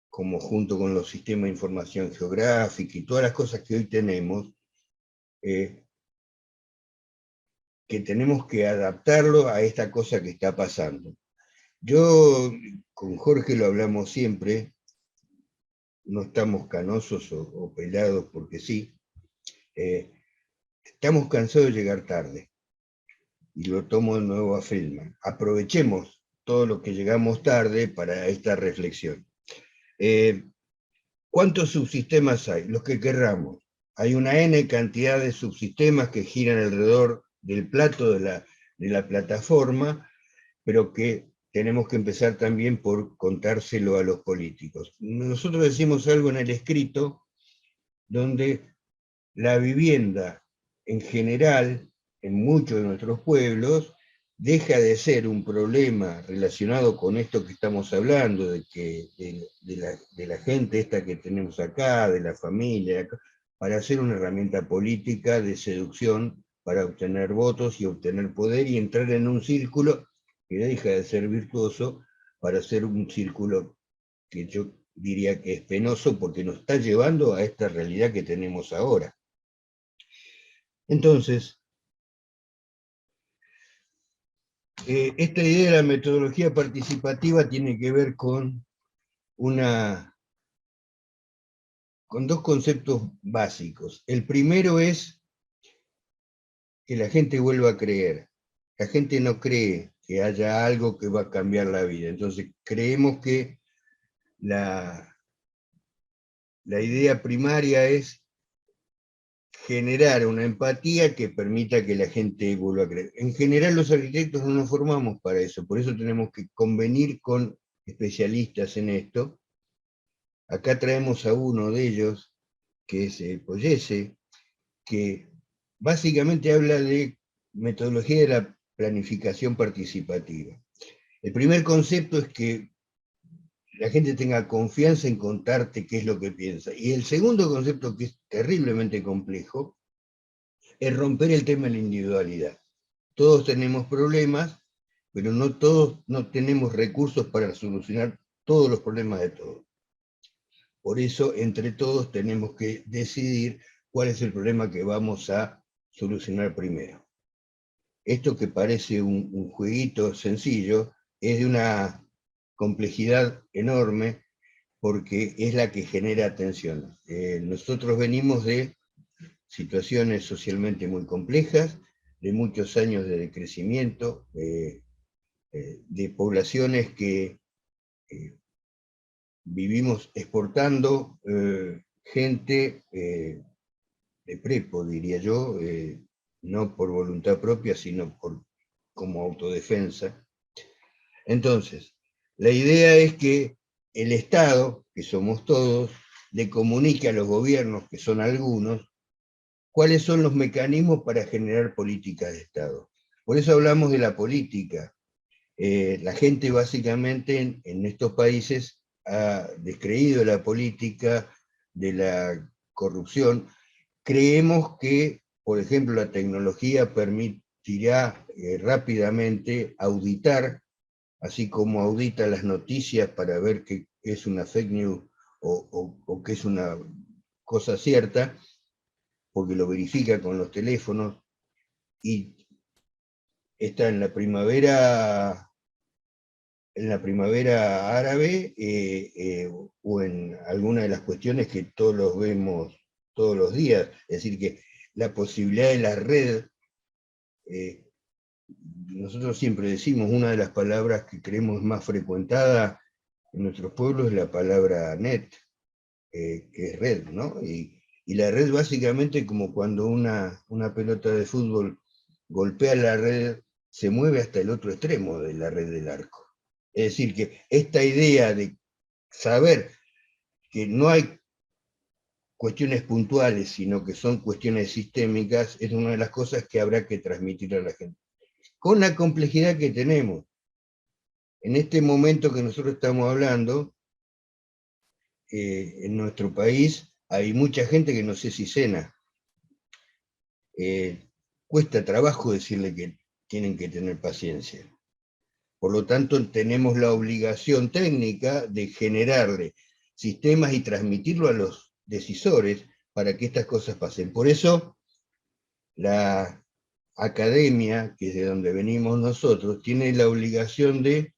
como junto con los sistemas de información geográfica y todas las cosas que hoy tenemos, que tenemos que adaptarlo a esta cosa que está pasando. Yo, con Jorge lo hablamos siempre, no estamos canosos o pelados porque sí, estamos cansados de llegar tarde, y lo tomo de nuevo a Friedman. Aprovechemos todo lo que llegamos tarde para esta reflexión. ¿Cuántos subsistemas hay? Los que querramos. Hay una N cantidad de subsistemas que giran alrededor del plato de la plataforma, pero que tenemos que empezar también por contárselo a los políticos. Nosotros decimos algo en el escrito, donde la vivienda en general, en muchos de nuestros pueblos, deja de ser un problema relacionado con esto que estamos hablando, de la gente esta que tenemos acá, de la familia, para ser una herramienta política de seducción para obtener votos y obtener poder y entrar en un círculo que deja de ser virtuoso para ser un círculo que yo diría que es penoso porque nos está llevando a esta realidad que tenemos ahora. Entonces, esta idea de la metodología participativa tiene que ver con dos conceptos básicos. El primero es que la gente vuelva a creer. La gente no cree que haya algo que va a cambiar la vida. Entonces, creemos que la idea primaria es generar una empatía que permita que la gente vuelva a creer. En general los arquitectos no nos formamos para eso, por eso tenemos que convenir con especialistas en esto. Acá traemos a uno de ellos, que es Poyese, que básicamente habla de metodología de la planificación participativa. El primer concepto es que la gente tenga confianza en contarte qué es lo que piensa. Y el segundo concepto, que es terriblemente complejo, es romper el tema de la individualidad. Todos tenemos problemas, pero no todos no tenemos recursos para solucionar todos los problemas de todos. Por eso, entre todos tenemos que decidir cuál es el problema que vamos a solucionar primero. Esto que parece un jueguito sencillo, es de una complejidad enorme, porque es la que genera tensión. Nosotros venimos de situaciones socialmente muy complejas, de muchos años de decrecimiento, de poblaciones que vivimos exportando gente de prepo, diría yo, no por voluntad propia, sino como autodefensa. Entonces, la idea es que el Estado, que somos todos, le comunique a los gobiernos, que son algunos, cuáles son los mecanismos para generar políticas de Estado. Por eso hablamos de la política. La gente básicamente en estos países ha descreído la política, de la corrupción. Creemos que, por ejemplo, la tecnología permitirá rápidamente auditar así como audita las noticias para ver qué es una fake news o qué es una cosa cierta, porque lo verifica con los teléfonos, y está en la primavera árabe, o en alguna de las cuestiones que todos los vemos todos los días. Es decir, que la posibilidad de la red, nosotros siempre decimos, una de las palabras que creemos más frecuentada en nuestros pueblos es la palabra net, que es red, ¿no? Y la red básicamente, como cuando una pelota de fútbol golpea la red, se mueve hasta el otro extremo de la red del arco. Es decir, que esta idea de saber que no hay cuestiones puntuales, sino que son cuestiones sistémicas, es una de las cosas que habrá que transmitir a la gente. Con la complejidad que tenemos. En este momento que nosotros estamos hablando, en nuestro país hay mucha gente que no sé si cena. Cuesta trabajo decirle que tienen que tener paciencia. Por lo tanto, tenemos la obligación técnica de generarle sistemas y transmitirlo a los decisores para que estas cosas pasen. Por eso, la academia, que es de donde venimos nosotros, tiene la obligación de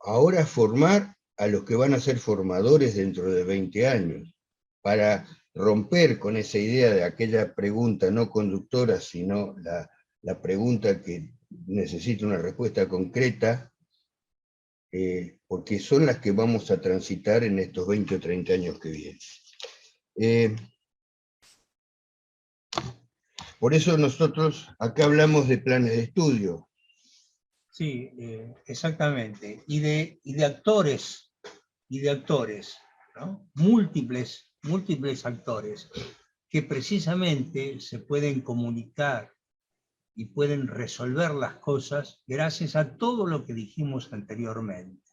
ahora formar a los que van a ser formadores dentro de 20 años, para romper con esa idea de aquella pregunta no conductora, sino la pregunta que necesita una respuesta concreta, porque son las que vamos a transitar en estos 20 o 30 años que vienen. Por eso nosotros acá hablamos de planes de estudio. Sí, exactamente. Y de actores, ¿no? Múltiples actores que precisamente se pueden comunicar y pueden resolver las cosas gracias a todo lo que dijimos anteriormente.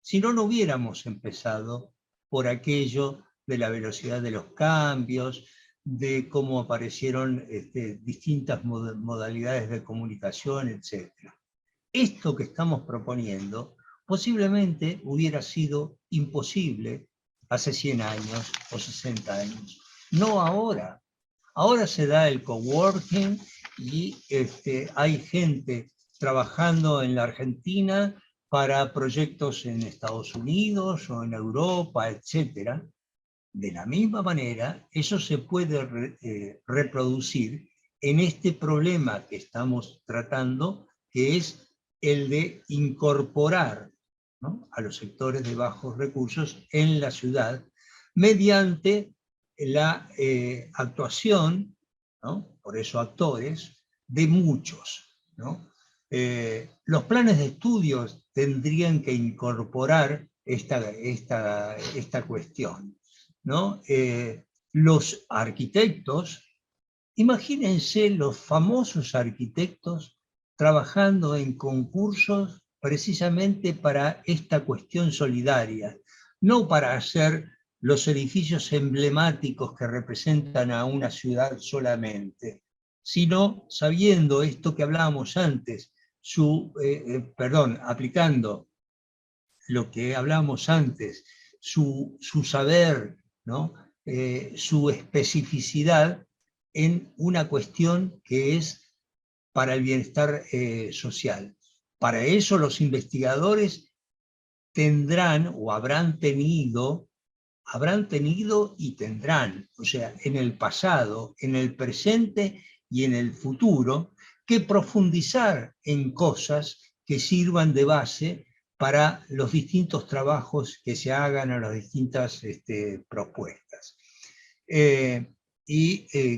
Si no, no hubiéramos empezado por aquello de la velocidad de los cambios, de cómo aparecieron distintas modalidades de comunicación, etc. Esto que estamos proponiendo posiblemente hubiera sido imposible hace 100 años o 60 años. No ahora. Ahora se da el coworking y hay gente trabajando en la Argentina para proyectos en Estados Unidos o en Europa, etc. De la misma manera, eso se puede reproducir en este problema que estamos tratando, que es el de incorporar, ¿no?, a los sectores de bajos recursos en la ciudad mediante la actuación, ¿no?, por eso actores, de muchos, ¿no? Los planes de estudios tendrían que incorporar esta cuestión, ¿no? Los arquitectos, imagínense los famosos arquitectos trabajando en concursos precisamente para esta cuestión solidaria, no para hacer los edificios emblemáticos que representan a una ciudad solamente, sino sabiendo esto que hablábamos antes, aplicando lo que hablábamos antes, su saber, ¿no?, su especificidad en una cuestión que es para el bienestar social. Para eso los investigadores tendrán o habrán tenido y tendrán, o sea, en el pasado, en el presente y en el futuro, que profundizar en cosas que sirvan de base para los distintos trabajos que se hagan a las distintas propuestas.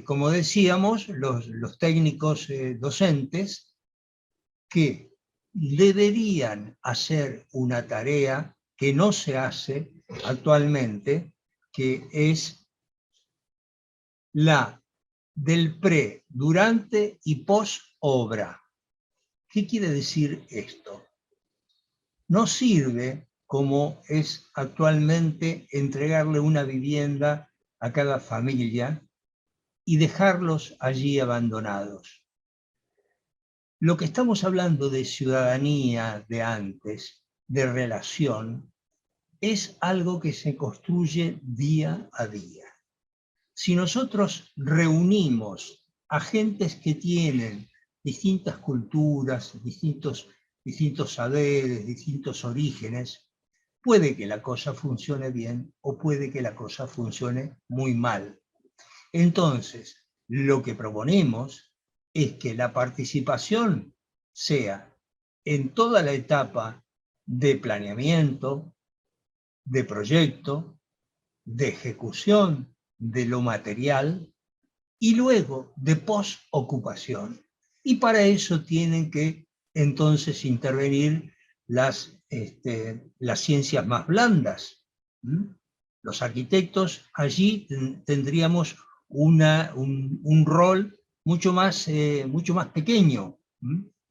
Como decíamos, los técnicos docentes que deberían hacer una tarea que no se hace actualmente, que es la del pre, durante y post obra. ¿Qué quiere decir esto? No sirve, como es actualmente, entregarle una vivienda a cada familia y dejarlos allí abandonados. Lo que estamos hablando de ciudadanía de antes, de relación, es algo que se construye día a día. Si nosotros reunimos a gentes que tienen distintas culturas, distintos saberes, distintos orígenes, puede que la cosa funcione bien o puede que la cosa funcione muy mal. Entonces, lo que proponemos es que la participación sea en toda la etapa de planeamiento, de proyecto, de ejecución de lo material y luego de postocupación. Y para eso tienen que entonces intervenir las ciencias más blandas. Los arquitectos allí tendríamos un rol mucho más pequeño,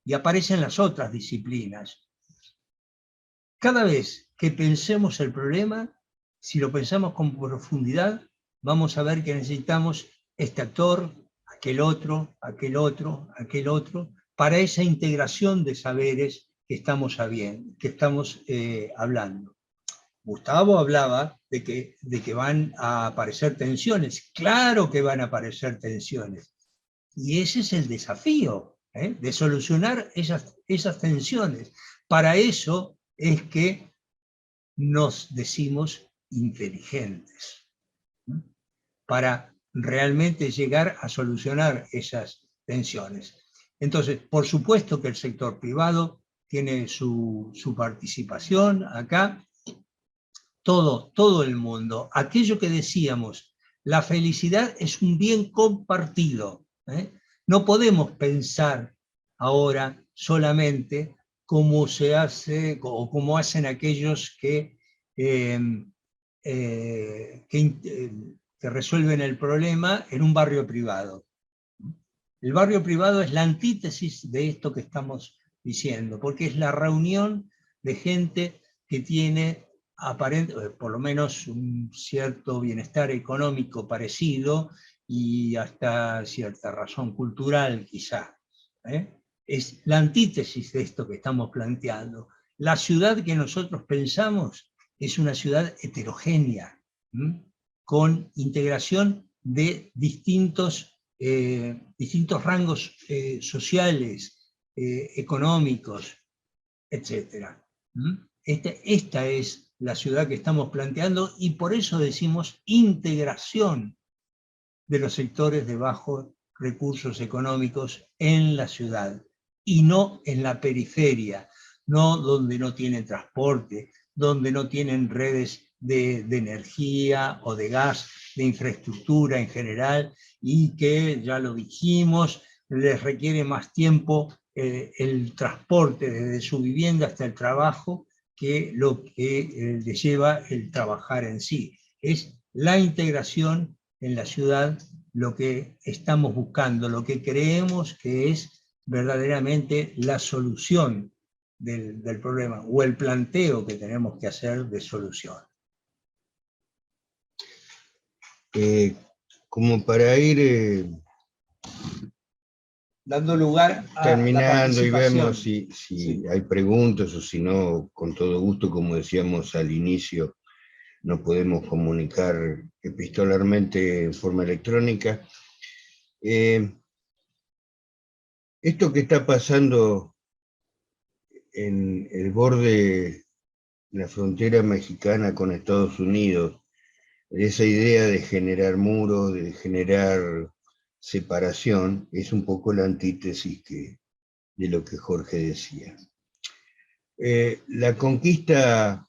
y aparecen las otras disciplinas. Cada vez que pensemos el problema, si lo pensamos con profundidad, vamos a ver que necesitamos este actor, aquel otro, para esa integración de saberes que estamos hablando. Gustavo hablaba de que van a aparecer tensiones. Claro que van a aparecer tensiones. Y ese es el desafío, de solucionar esas tensiones. Para eso es que nos decimos inteligentes, para realmente llegar a solucionar esas tensiones. Entonces, por supuesto que el sector privado tiene su participación acá, todo el mundo. Aquello que decíamos, la felicidad es un bien compartido. No podemos pensar ahora solamente como se hace o como hacen aquellos que resuelven el problema en un barrio privado. El barrio privado es la antítesis de esto que estamos diciendo, porque es la reunión de gente que tiene por lo menos un cierto bienestar económico parecido y hasta cierta razón cultural quizá. Es la antítesis de esto que estamos planteando. La ciudad que nosotros pensamos es una ciudad heterogénea, con integración de distintos rangos sociales, económicos, etc. Esta es la ciudad que estamos planteando y por eso decimos integración de los sectores de bajos recursos económicos en la ciudad y no en la periferia, no donde no tienen transporte, donde no tienen redes de energía o de gas, de infraestructura en general, y que, ya lo dijimos, les requiere más tiempo el transporte desde su vivienda hasta el trabajo que lo que les lleva el trabajar en sí. Es la integración en la ciudad lo que estamos buscando, lo que creemos que es verdaderamente la solución del problema, o el planteo que tenemos que hacer de solución. Como para ir dando lugar a terminando la y vemos sí. si hay preguntas o si no, con todo gusto, como decíamos al inicio, nos podemos comunicar epistolarmente en forma electrónica. Esto que está pasando en el borde de la frontera mexicana con Estados Unidos, esa idea de generar muros, de generar separación, es un poco la antítesis de lo que Jorge decía. La conquista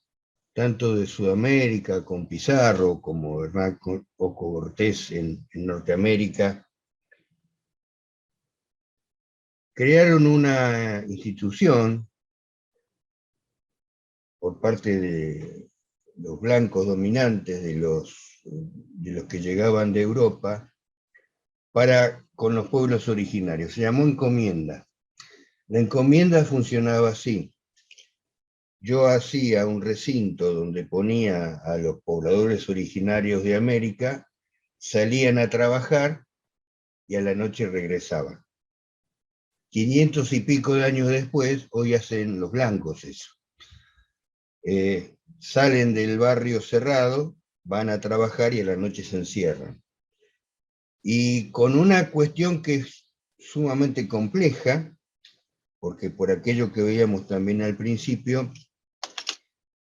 tanto de Sudamérica con Pizarro como Hernán Cortés en Norteamérica, crearon una institución por parte de los blancos dominantes, de los que llegaban de Europa, con los pueblos originarios. Se llamó encomienda. La encomienda funcionaba así. Yo hacía un recinto donde ponía a los pobladores originarios de América, salían a trabajar y a la noche regresaban. 500 y pico de años después, hoy hacen los blancos eso. Salen del barrio cerrado, van a trabajar y a la noche se encierran. Y con una cuestión que es sumamente compleja, porque por aquello que veíamos también al principio,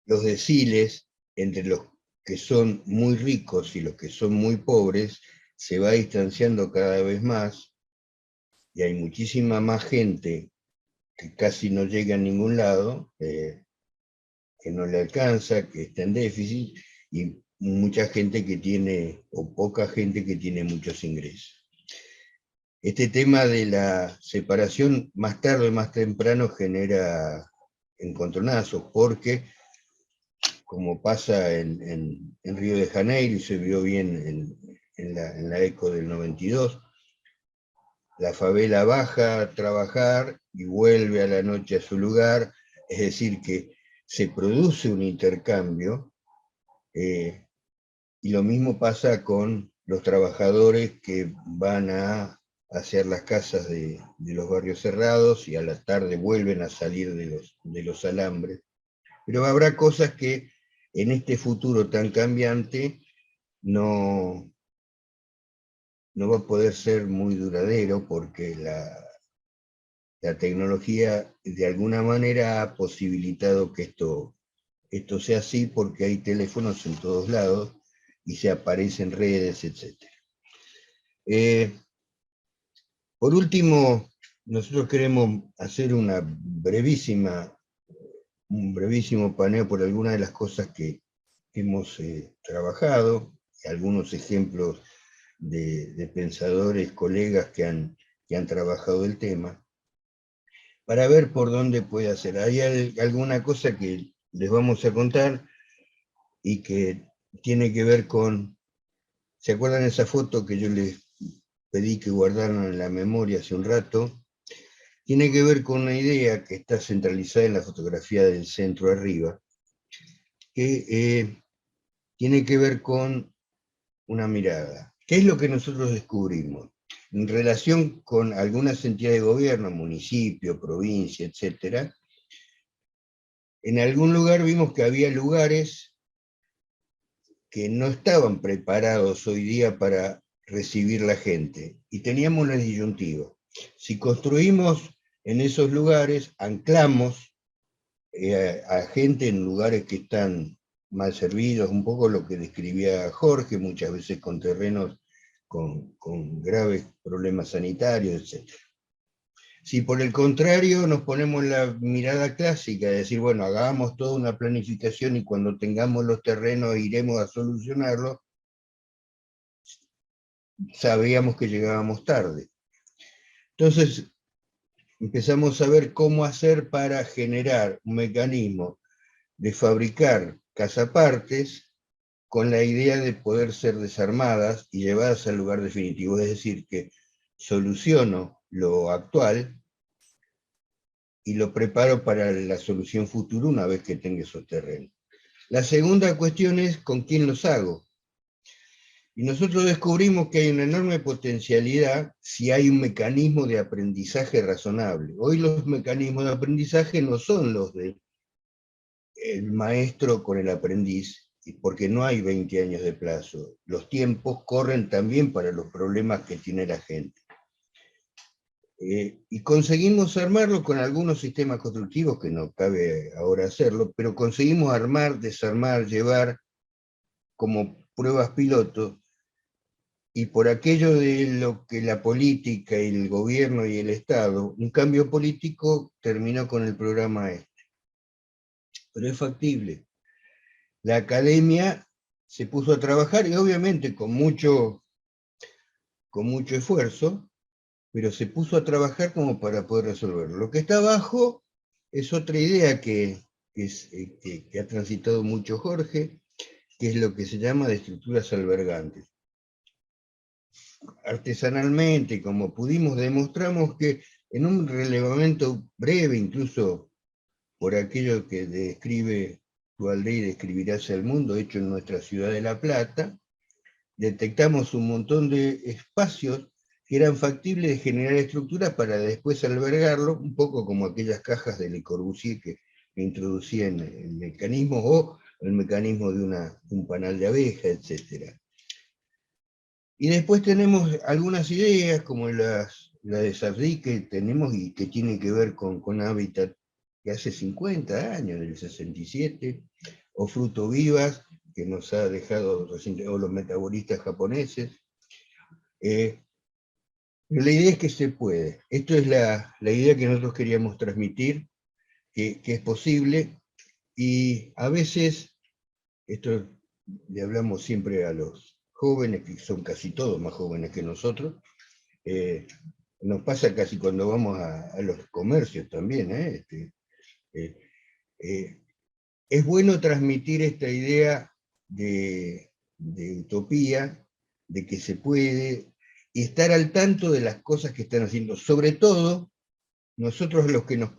los deciles entre los que son muy ricos y los que son muy pobres se va distanciando cada vez más, y hay muchísima más gente que casi no llega a ningún lado, que no le alcanza, que está en déficit, y mucha gente que tiene, o poca gente que tiene muchos ingresos. Este tema de la separación más tarde o más temprano genera encontronazos, porque como pasa en Río de Janeiro, y se vio bien en la ECO del 92, la favela baja a trabajar y vuelve a la noche a su lugar, es decir, que se produce un intercambio, y lo mismo pasa con los trabajadores que van a hacer las casas de los barrios cerrados y a la tarde vuelven a salir de los alambres. Pero habrá cosas que en este futuro tan cambiante no va a poder ser muy duradero, porque la tecnología de alguna manera ha posibilitado que esto sea así, porque hay teléfonos en todos lados y se aparecen redes, etc. Por último, nosotros queremos hacer un brevísimo paneo por algunas de las cosas que hemos trabajado, algunos ejemplos de pensadores, colegas que han trabajado el tema, para ver por dónde puede hacer. Hay alguna cosa que les vamos a contar y que tiene que ver con, ¿se acuerdan esa foto que yo les pedí que guardaran en la memoria hace un rato? Tiene que ver con una idea que está centralizada en la fotografía del centro arriba, que tiene que ver con una mirada. ¿Qué es lo que nosotros descubrimos? En relación con algunas entidades de gobierno, municipio, provincia, etc., en algún lugar vimos que había lugares que no estaban preparados hoy día para recibir la gente, y teníamos la disyuntiva. Si construimos en esos lugares, anclamos a gente en lugares que están mal servidos, un poco lo que describía Jorge, muchas veces con terrenos con graves problemas sanitarios, etc. Si por el contrario nos ponemos la mirada clásica de decir, bueno, hagamos toda una planificación y cuando tengamos los terrenos iremos a solucionarlo, sabíamos que llegábamos tarde. Entonces empezamos a ver cómo hacer para generar un mecanismo de fabricar casapartes con la idea de poder ser desarmadas y llevadas al lugar definitivo. Es decir, que soluciono lo actual y lo preparo para la solución futura una vez que tenga esos terrenos. La segunda cuestión es con quién los hago. Y nosotros descubrimos que hay una enorme potencialidad si hay un mecanismo de aprendizaje razonable. Hoy los mecanismos de aprendizaje no son los de el maestro con el aprendiz, porque no hay 20 años de plazo. Los tiempos corren también para los problemas que tiene la gente. Y conseguimos armarlo con algunos sistemas constructivos, que no cabe ahora hacerlo, pero conseguimos armar, desarmar, llevar como pruebas pilotos, y por aquello de lo que la política y el gobierno y el Estado, un cambio político terminó con el programa este. Pero es factible. La academia se puso a trabajar, y obviamente con mucho esfuerzo, pero se puso a trabajar como para poder resolverlo. Lo que está abajo es otra idea que ha transitado mucho Jorge, que es lo que se llama de estructuras albergantes. Artesanalmente, como pudimos, demostramos que en un relevamiento breve, incluso por aquello que describe Tu aldea y describirás el mundo, hecho en nuestra ciudad de La Plata, detectamos un montón de espacios que eran factibles de generar estructuras para después albergarlo, un poco como aquellas cajas de Le Corbusier que introducían el mecanismo o el mecanismo de un panal de abeja, etc. Y después tenemos algunas ideas, como la de Sardy que tenemos y que tiene que ver con Hábitat, que hace 50 años, del 67, o Fruto Vivas, que nos ha dejado o los metabolistas japoneses. Pero la idea es que se puede. Esto es la idea que nosotros queríamos transmitir, que es posible, y a veces, esto le hablamos siempre a los jóvenes, que son casi todos más jóvenes que nosotros, nos pasa casi cuando vamos a los comercios también, es bueno transmitir esta idea de utopía, de que se puede, y estar al tanto de las cosas que están haciendo. Sobre todo, nosotros los que nos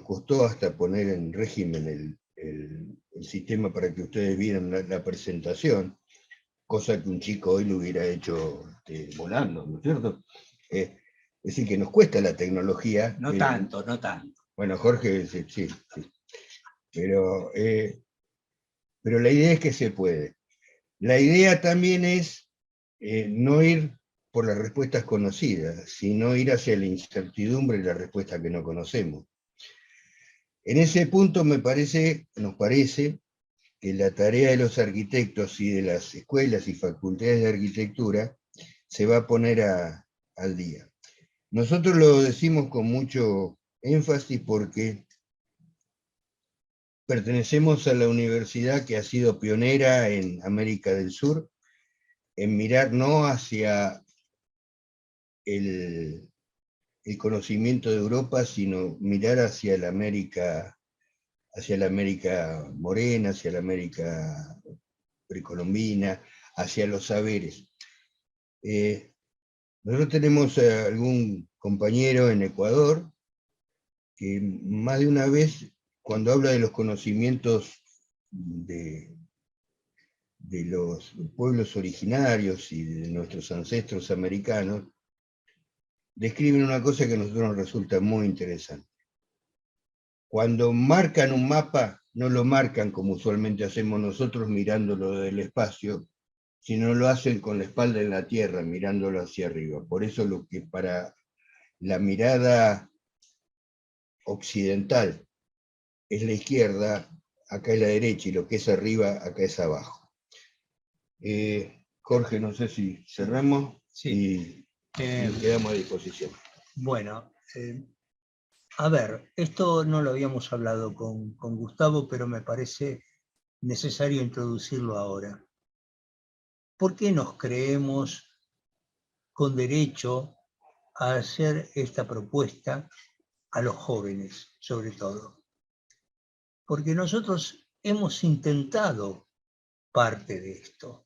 costó hasta poner en régimen el sistema para que ustedes vieran la presentación, cosa que un chico hoy lo hubiera hecho volando, ¿no es cierto? Es decir, que nos cuesta la tecnología. No tanto, no tanto. Bueno, Jorge, sí. Pero la idea es que se puede. La idea también es no ir por las respuestas conocidas, sino ir hacia la incertidumbre y la respuesta que no conocemos. En ese punto nos parece que la tarea de los arquitectos y de las escuelas y facultades de arquitectura se va a poner al día. Nosotros lo decimos con mucho énfasis porque pertenecemos a la universidad que ha sido pionera en América del Sur, en mirar no hacia el conocimiento de Europa, sino mirar hacia la América morena, hacia la América precolombina, hacia los saberes. Nosotros tenemos algún compañero en Ecuador que más de una vez, cuando habla de los conocimientos de los pueblos originarios y de nuestros ancestros americanos, describen una cosa que a nosotros nos resulta muy interesante. Cuando marcan un mapa, no lo marcan como usualmente hacemos nosotros mirándolo del espacio, sino lo hacen con la espalda en la tierra, mirándolo hacia arriba. Por eso lo que para la mirada occidental es la izquierda, acá es la derecha, y lo que es arriba, acá es abajo. Jorge, no sé si cerramos, sí. Y quedamos a disposición. Bueno, a ver, esto no lo habíamos hablado con Gustavo, pero me parece necesario introducirlo ahora. ¿Por qué nos creemos con derecho a hacer esta propuesta a los jóvenes, sobre todo? Porque nosotros hemos intentado parte de esto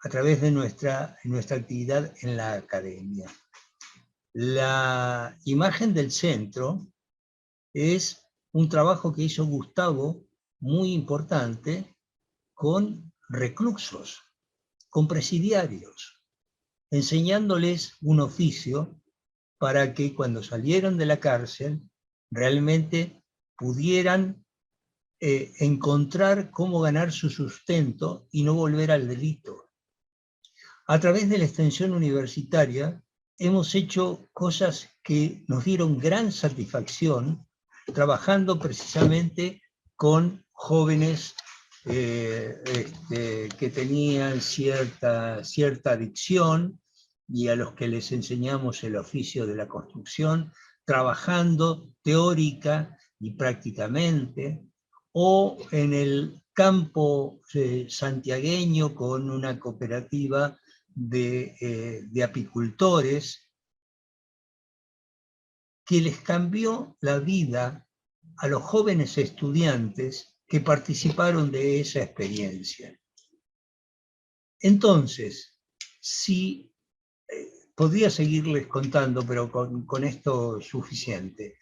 a través de nuestra actividad en la academia. La imagen del centro es un trabajo que hizo Gustavo muy importante con reclusos, con presidiarios, enseñándoles un oficio para que cuando salieron de la cárcel realmente pudieran encontrar cómo ganar su sustento y no volver al delito. A través de la extensión universitaria hemos hecho cosas que nos dieron gran satisfacción, trabajando precisamente con jóvenes que tenían cierta adicción y a los que les enseñamos el oficio de la construcción, trabajando teórica y prácticamente, o en el campo santiagueño con una cooperativa de apicultores que les cambió la vida a los jóvenes estudiantes que participaron de esa experiencia. Entonces, si podría seguirles contando, pero con esto suficiente.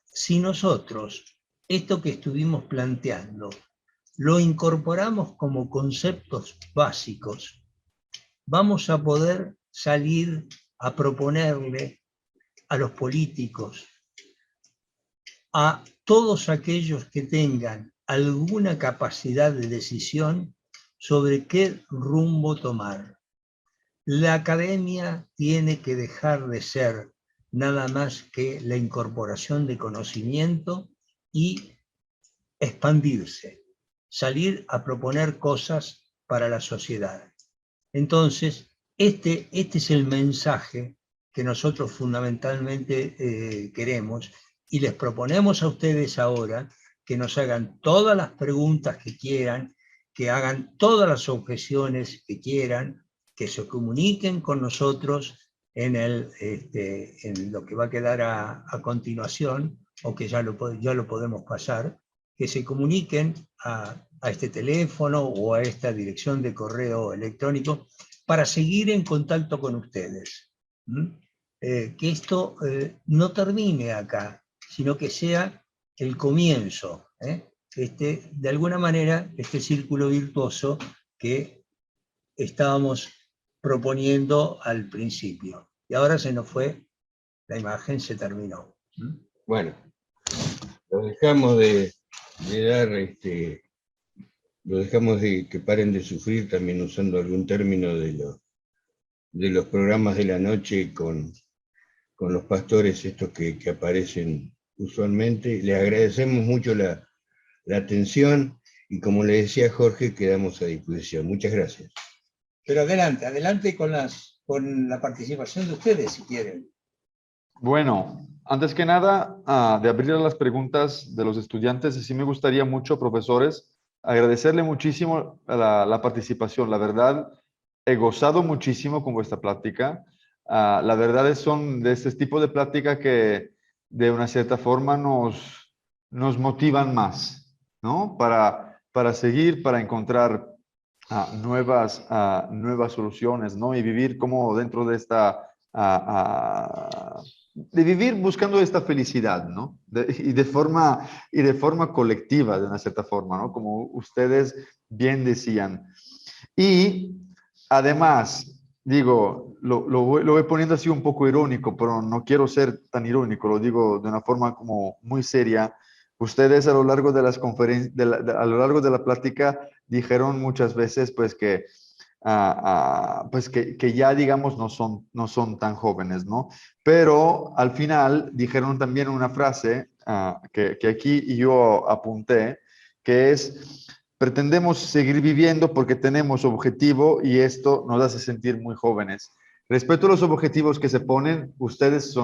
Si nosotros, esto que estuvimos planteando, lo incorporamos como conceptos básicos, vamos a poder salir a proponerle a los políticos, a todos aquellos que tengan alguna capacidad de decisión sobre qué rumbo tomar. La academia tiene que dejar de ser nada más que la incorporación de conocimiento y expandirse, salir a proponer cosas para la sociedad. Entonces, este es el mensaje que nosotros fundamentalmente queremos, y les proponemos a ustedes ahora que nos hagan todas las preguntas que quieran, que hagan todas las objeciones que quieran, que se comuniquen con nosotros en lo que va a quedar a continuación, o que ya lo podemos pasar, que se comuniquen a este teléfono o a esta dirección de correo electrónico para seguir en contacto con ustedes. Que esto no termine acá, sino que sea el comienzo, de alguna manera, este círculo virtuoso que estábamos proponiendo al principio. Y ahora se nos fue, la imagen se terminó. Bueno, lo dejamos de dar, lo dejamos de que paren de sufrir, también usando algún término de los programas de la noche con los pastores estos que aparecen usualmente. Les agradecemos mucho la atención y, como le decía Jorge, quedamos a disposición. Muchas gracias. Pero adelante con la participación de ustedes, si quieren. Bueno, antes que nada, de abrir a las preguntas de los estudiantes, sí me gustaría mucho, profesores, agradecerle muchísimo la participación. La verdad, he gozado muchísimo con vuestra plática. La verdad son de este tipo de plática que de una cierta forma nos motivan más, ¿no? Para seguir, para encontrar nuevas soluciones, ¿no? Y vivir como dentro de esta... de vivir buscando esta felicidad, ¿no? Y de forma colectiva, de una cierta forma, ¿no? Como ustedes bien decían. Y además, digo, lo voy poniendo así un poco irónico, pero no quiero ser tan irónico, lo digo de una forma como muy seria. Ustedes a lo largo de las conferencias, a lo largo de la plática, dijeron muchas veces pues que pues que ya digamos no son tan jóvenes, ¿no? Pero al final dijeron también una frase que aquí yo apunté, que es: pretendemos seguir viviendo porque tenemos objetivo y esto nos hace sentir muy jóvenes. Respecto a los objetivos que se ponen, ustedes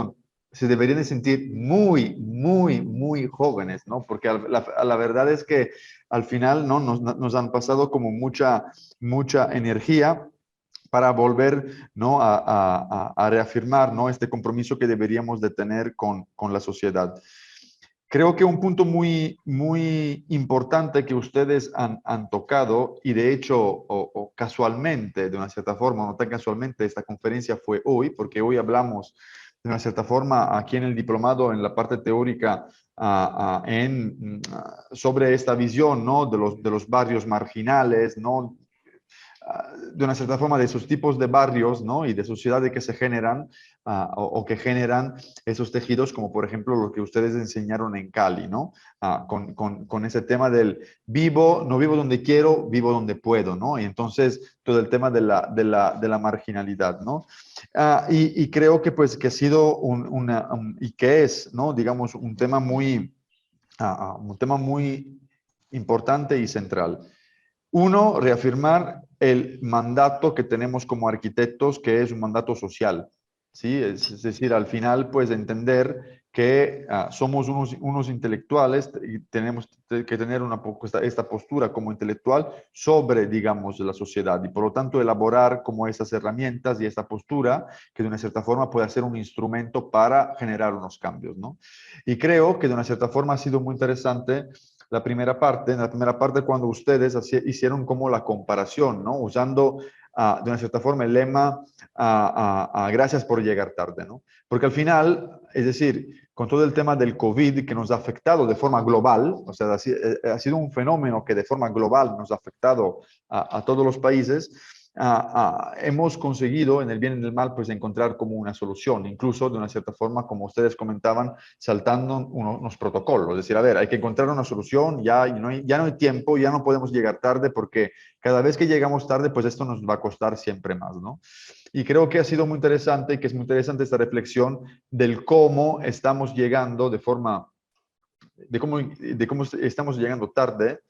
se deberían de sentir muy, muy, muy jóvenes, ¿no? Porque la verdad es que al final, ¿no? Nos han pasado como mucha energía para volver, ¿no? a reafirmar, ¿no? Este compromiso que deberíamos de tener con la sociedad. Creo que un punto muy, muy importante que ustedes han tocado, y de hecho, o casualmente, de una cierta forma, no tan casualmente, esta conferencia fue hoy, porque hoy hablamos de una cierta forma aquí en el diplomado, en la parte teórica, sobre esta visión, ¿no? de los barrios marginales, ¿no? De una cierta forma de esos tipos de barrios, ¿no? Y de sociedades que se generan o que generan esos tejidos, como por ejemplo lo que ustedes enseñaron en Cali, ¿no? Con ese tema del no vivo donde quiero, vivo donde puedo, ¿no? Y entonces todo el tema de la marginalidad, ¿no? Y creo que pues que ha sido y que es, ¿no? Digamos, un tema muy importante y central. Uno, reafirmar el mandato que tenemos como arquitectos, que es un mandato social, ¿sí? Es decir, al final, pues entender que somos unos intelectuales y tenemos que tener esta postura como intelectual sobre, digamos, la sociedad, y por lo tanto elaborar como esas herramientas y esta postura que de una cierta forma puede ser un instrumento para generar unos cambios, ¿no? Y creo que de una cierta forma ha sido muy interesante en la primera parte cuando ustedes hicieron como la comparación, ¿no? Usando de una cierta forma el lema gracias por llegar tarde, ¿no? Porque al final, es decir, con todo el tema del COVID que nos ha afectado de forma global, o sea, ha sido un fenómeno que de forma global nos ha afectado a todos los países, hemos conseguido, en el bien y en el mal, pues encontrar como una solución, incluso de una cierta forma, como ustedes comentaban, saltando unos protocolos. Es decir, a ver, hay que encontrar una solución, ya no hay tiempo, ya no podemos llegar tarde, porque cada vez que llegamos tarde, pues esto nos va a costar siempre más, ¿no? Y creo que ha sido muy interesante y que es muy interesante esta reflexión del cómo estamos llegando de cómo estamos llegando tarde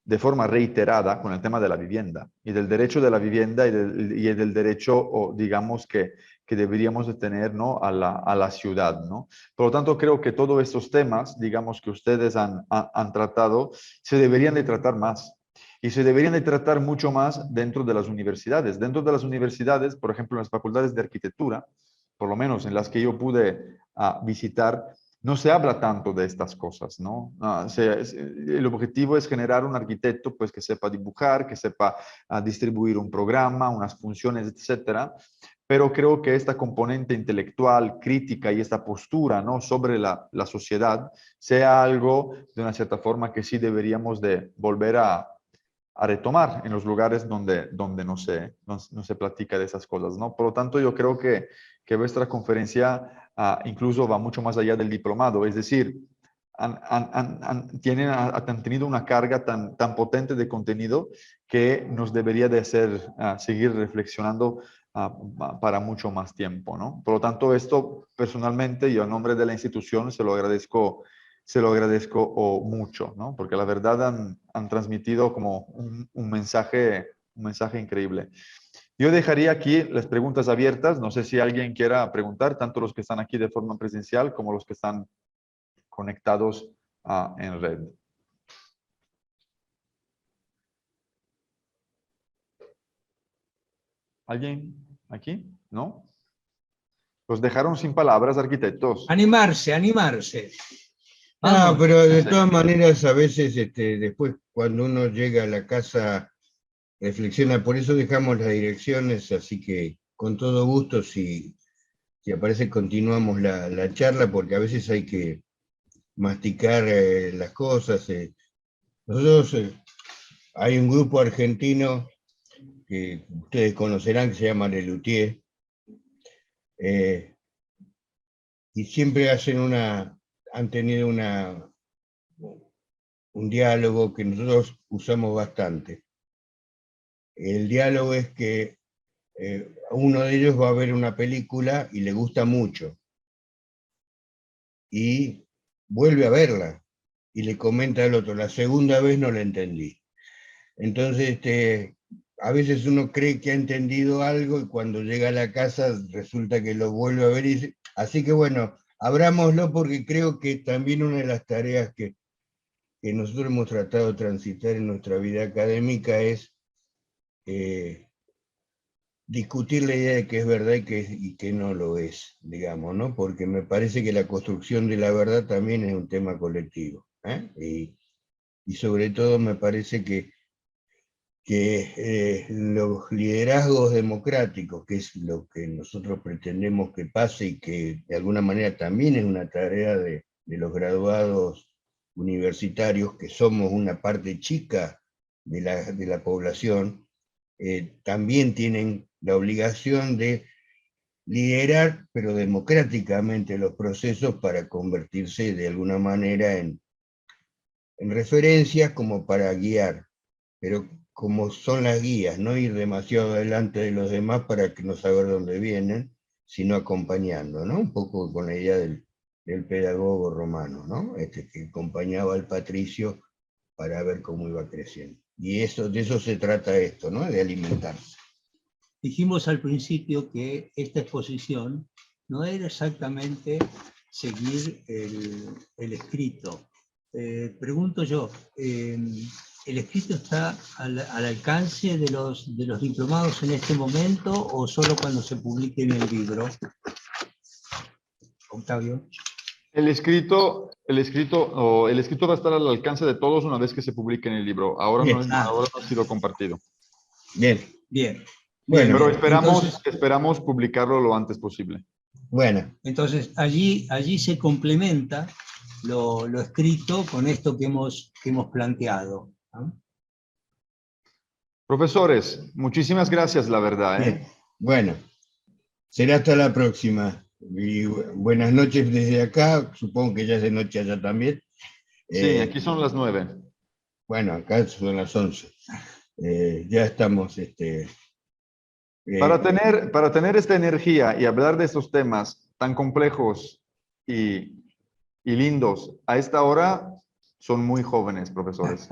de forma reiterada con el tema de la vivienda y del derecho de la vivienda y del derecho, o digamos, que deberíamos de tener, ¿no?, a la ciudad, ¿no? Por lo tanto, creo que todos estos temas, digamos, que ustedes han tratado, se deberían de tratar más. Y se deberían de tratar mucho más dentro de las universidades. Dentro de las universidades, por ejemplo, en las facultades de arquitectura, por lo menos en las que yo pude visitar, no se habla tanto de estas cosas, ¿no? El objetivo es generar un arquitecto, pues, que sepa dibujar, que sepa distribuir un programa, unas funciones, etcétera. Pero creo que esta componente intelectual, crítica y esta postura, ¿no?, sobre la sociedad sea algo, de una cierta forma, que sí deberíamos de volver a retomar en los lugares donde no se platica de esas cosas, ¿no? Por lo tanto, yo creo que vuestra conferencia incluso va mucho más allá del diplomado, es decir, han tenido una carga tan potente de contenido que nos debería de hacer seguir reflexionando para mucho más tiempo, ¿no? Por lo tanto, esto personalmente, yo en nombre de la institución se lo agradezco mucho, ¿no? Porque la verdad han transmitido como un mensaje increíble. Yo dejaría aquí las preguntas abiertas. No sé si alguien quiera preguntar, tanto los que están aquí de forma presencial como los que están conectados en red. ¿Alguien aquí? ¿No? Los dejaron sin palabras, arquitectos. Animarse, animarse. Ah, pero de todas maneras, a veces después cuando uno llega a la casa reflexiona, por eso dejamos las direcciones, así que con todo gusto, si aparece, continuamos la charla, porque a veces hay que masticar las cosas. Nosotros, hay un grupo argentino que ustedes conocerán, que se llama Lelutier, y siempre han tenido un diálogo que nosotros usamos bastante. El diálogo es que uno de ellos va a ver una película y le gusta mucho, y vuelve a verla, y le comenta al otro, la segunda vez no la entendí. Entonces, a veces uno cree que ha entendido algo y cuando llega a la casa resulta que lo vuelve a ver y dice, así que bueno, abrámoslo, porque creo que también una de las tareas que nosotros hemos tratado de transitar en nuestra vida académica es discutir la idea de que es verdad y que no lo es, digamos, ¿no? Porque me parece que la construcción de la verdad también es un tema colectivo, ¿eh? Y sobre todo me parece que los liderazgos democráticos, que es lo que nosotros pretendemos que pase y que de alguna manera también es una tarea de los graduados universitarios, que somos una parte chica de la población, también tienen la obligación de liderar, pero democráticamente, los procesos para convertirse de alguna manera en referencias como para guiar, pero como son las guías, no ir demasiado adelante de los demás para que no saber dónde vienen, sino acompañando, ¿no? Un poco con la idea del pedagogo romano, ¿no? Que acompañaba al patricio para ver cómo iba creciendo. Y de eso se trata esto, ¿no? De alimentarse. Dijimos al principio que esta exposición no era exactamente seguir el escrito. Pregunto yo, ¿el escrito está al alcance de los diplomados en este momento o solo cuando se publique en el libro? Octavio. El escrito va a estar al alcance de todos una vez que se publique en el libro. Ahora no ha sido compartido. Bien. Bien. Bueno, pero entonces, esperamos publicarlo lo antes posible. Bueno. Entonces, allí se complementa lo escrito con esto que hemos planteado, ¿no? Profesores, muchísimas gracias, la verdad. Bien. Bueno, será hasta la próxima. Y buenas noches desde acá, supongo que ya es de noche allá también. Sí, aquí son las 9. Bueno, acá son las 11. Ya estamos... Para tener esta energía y hablar de estos temas tan complejos y lindos a esta hora, son muy jóvenes, profesores.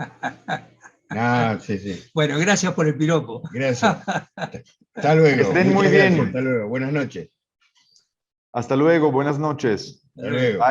Ah, sí, sí. Bueno, gracias por el piropo. Gracias. Hasta luego. Que estén muy Muchas bien. gracias. Hasta luego. Buenas noches. Hasta luego, buenas noches. Hasta luego.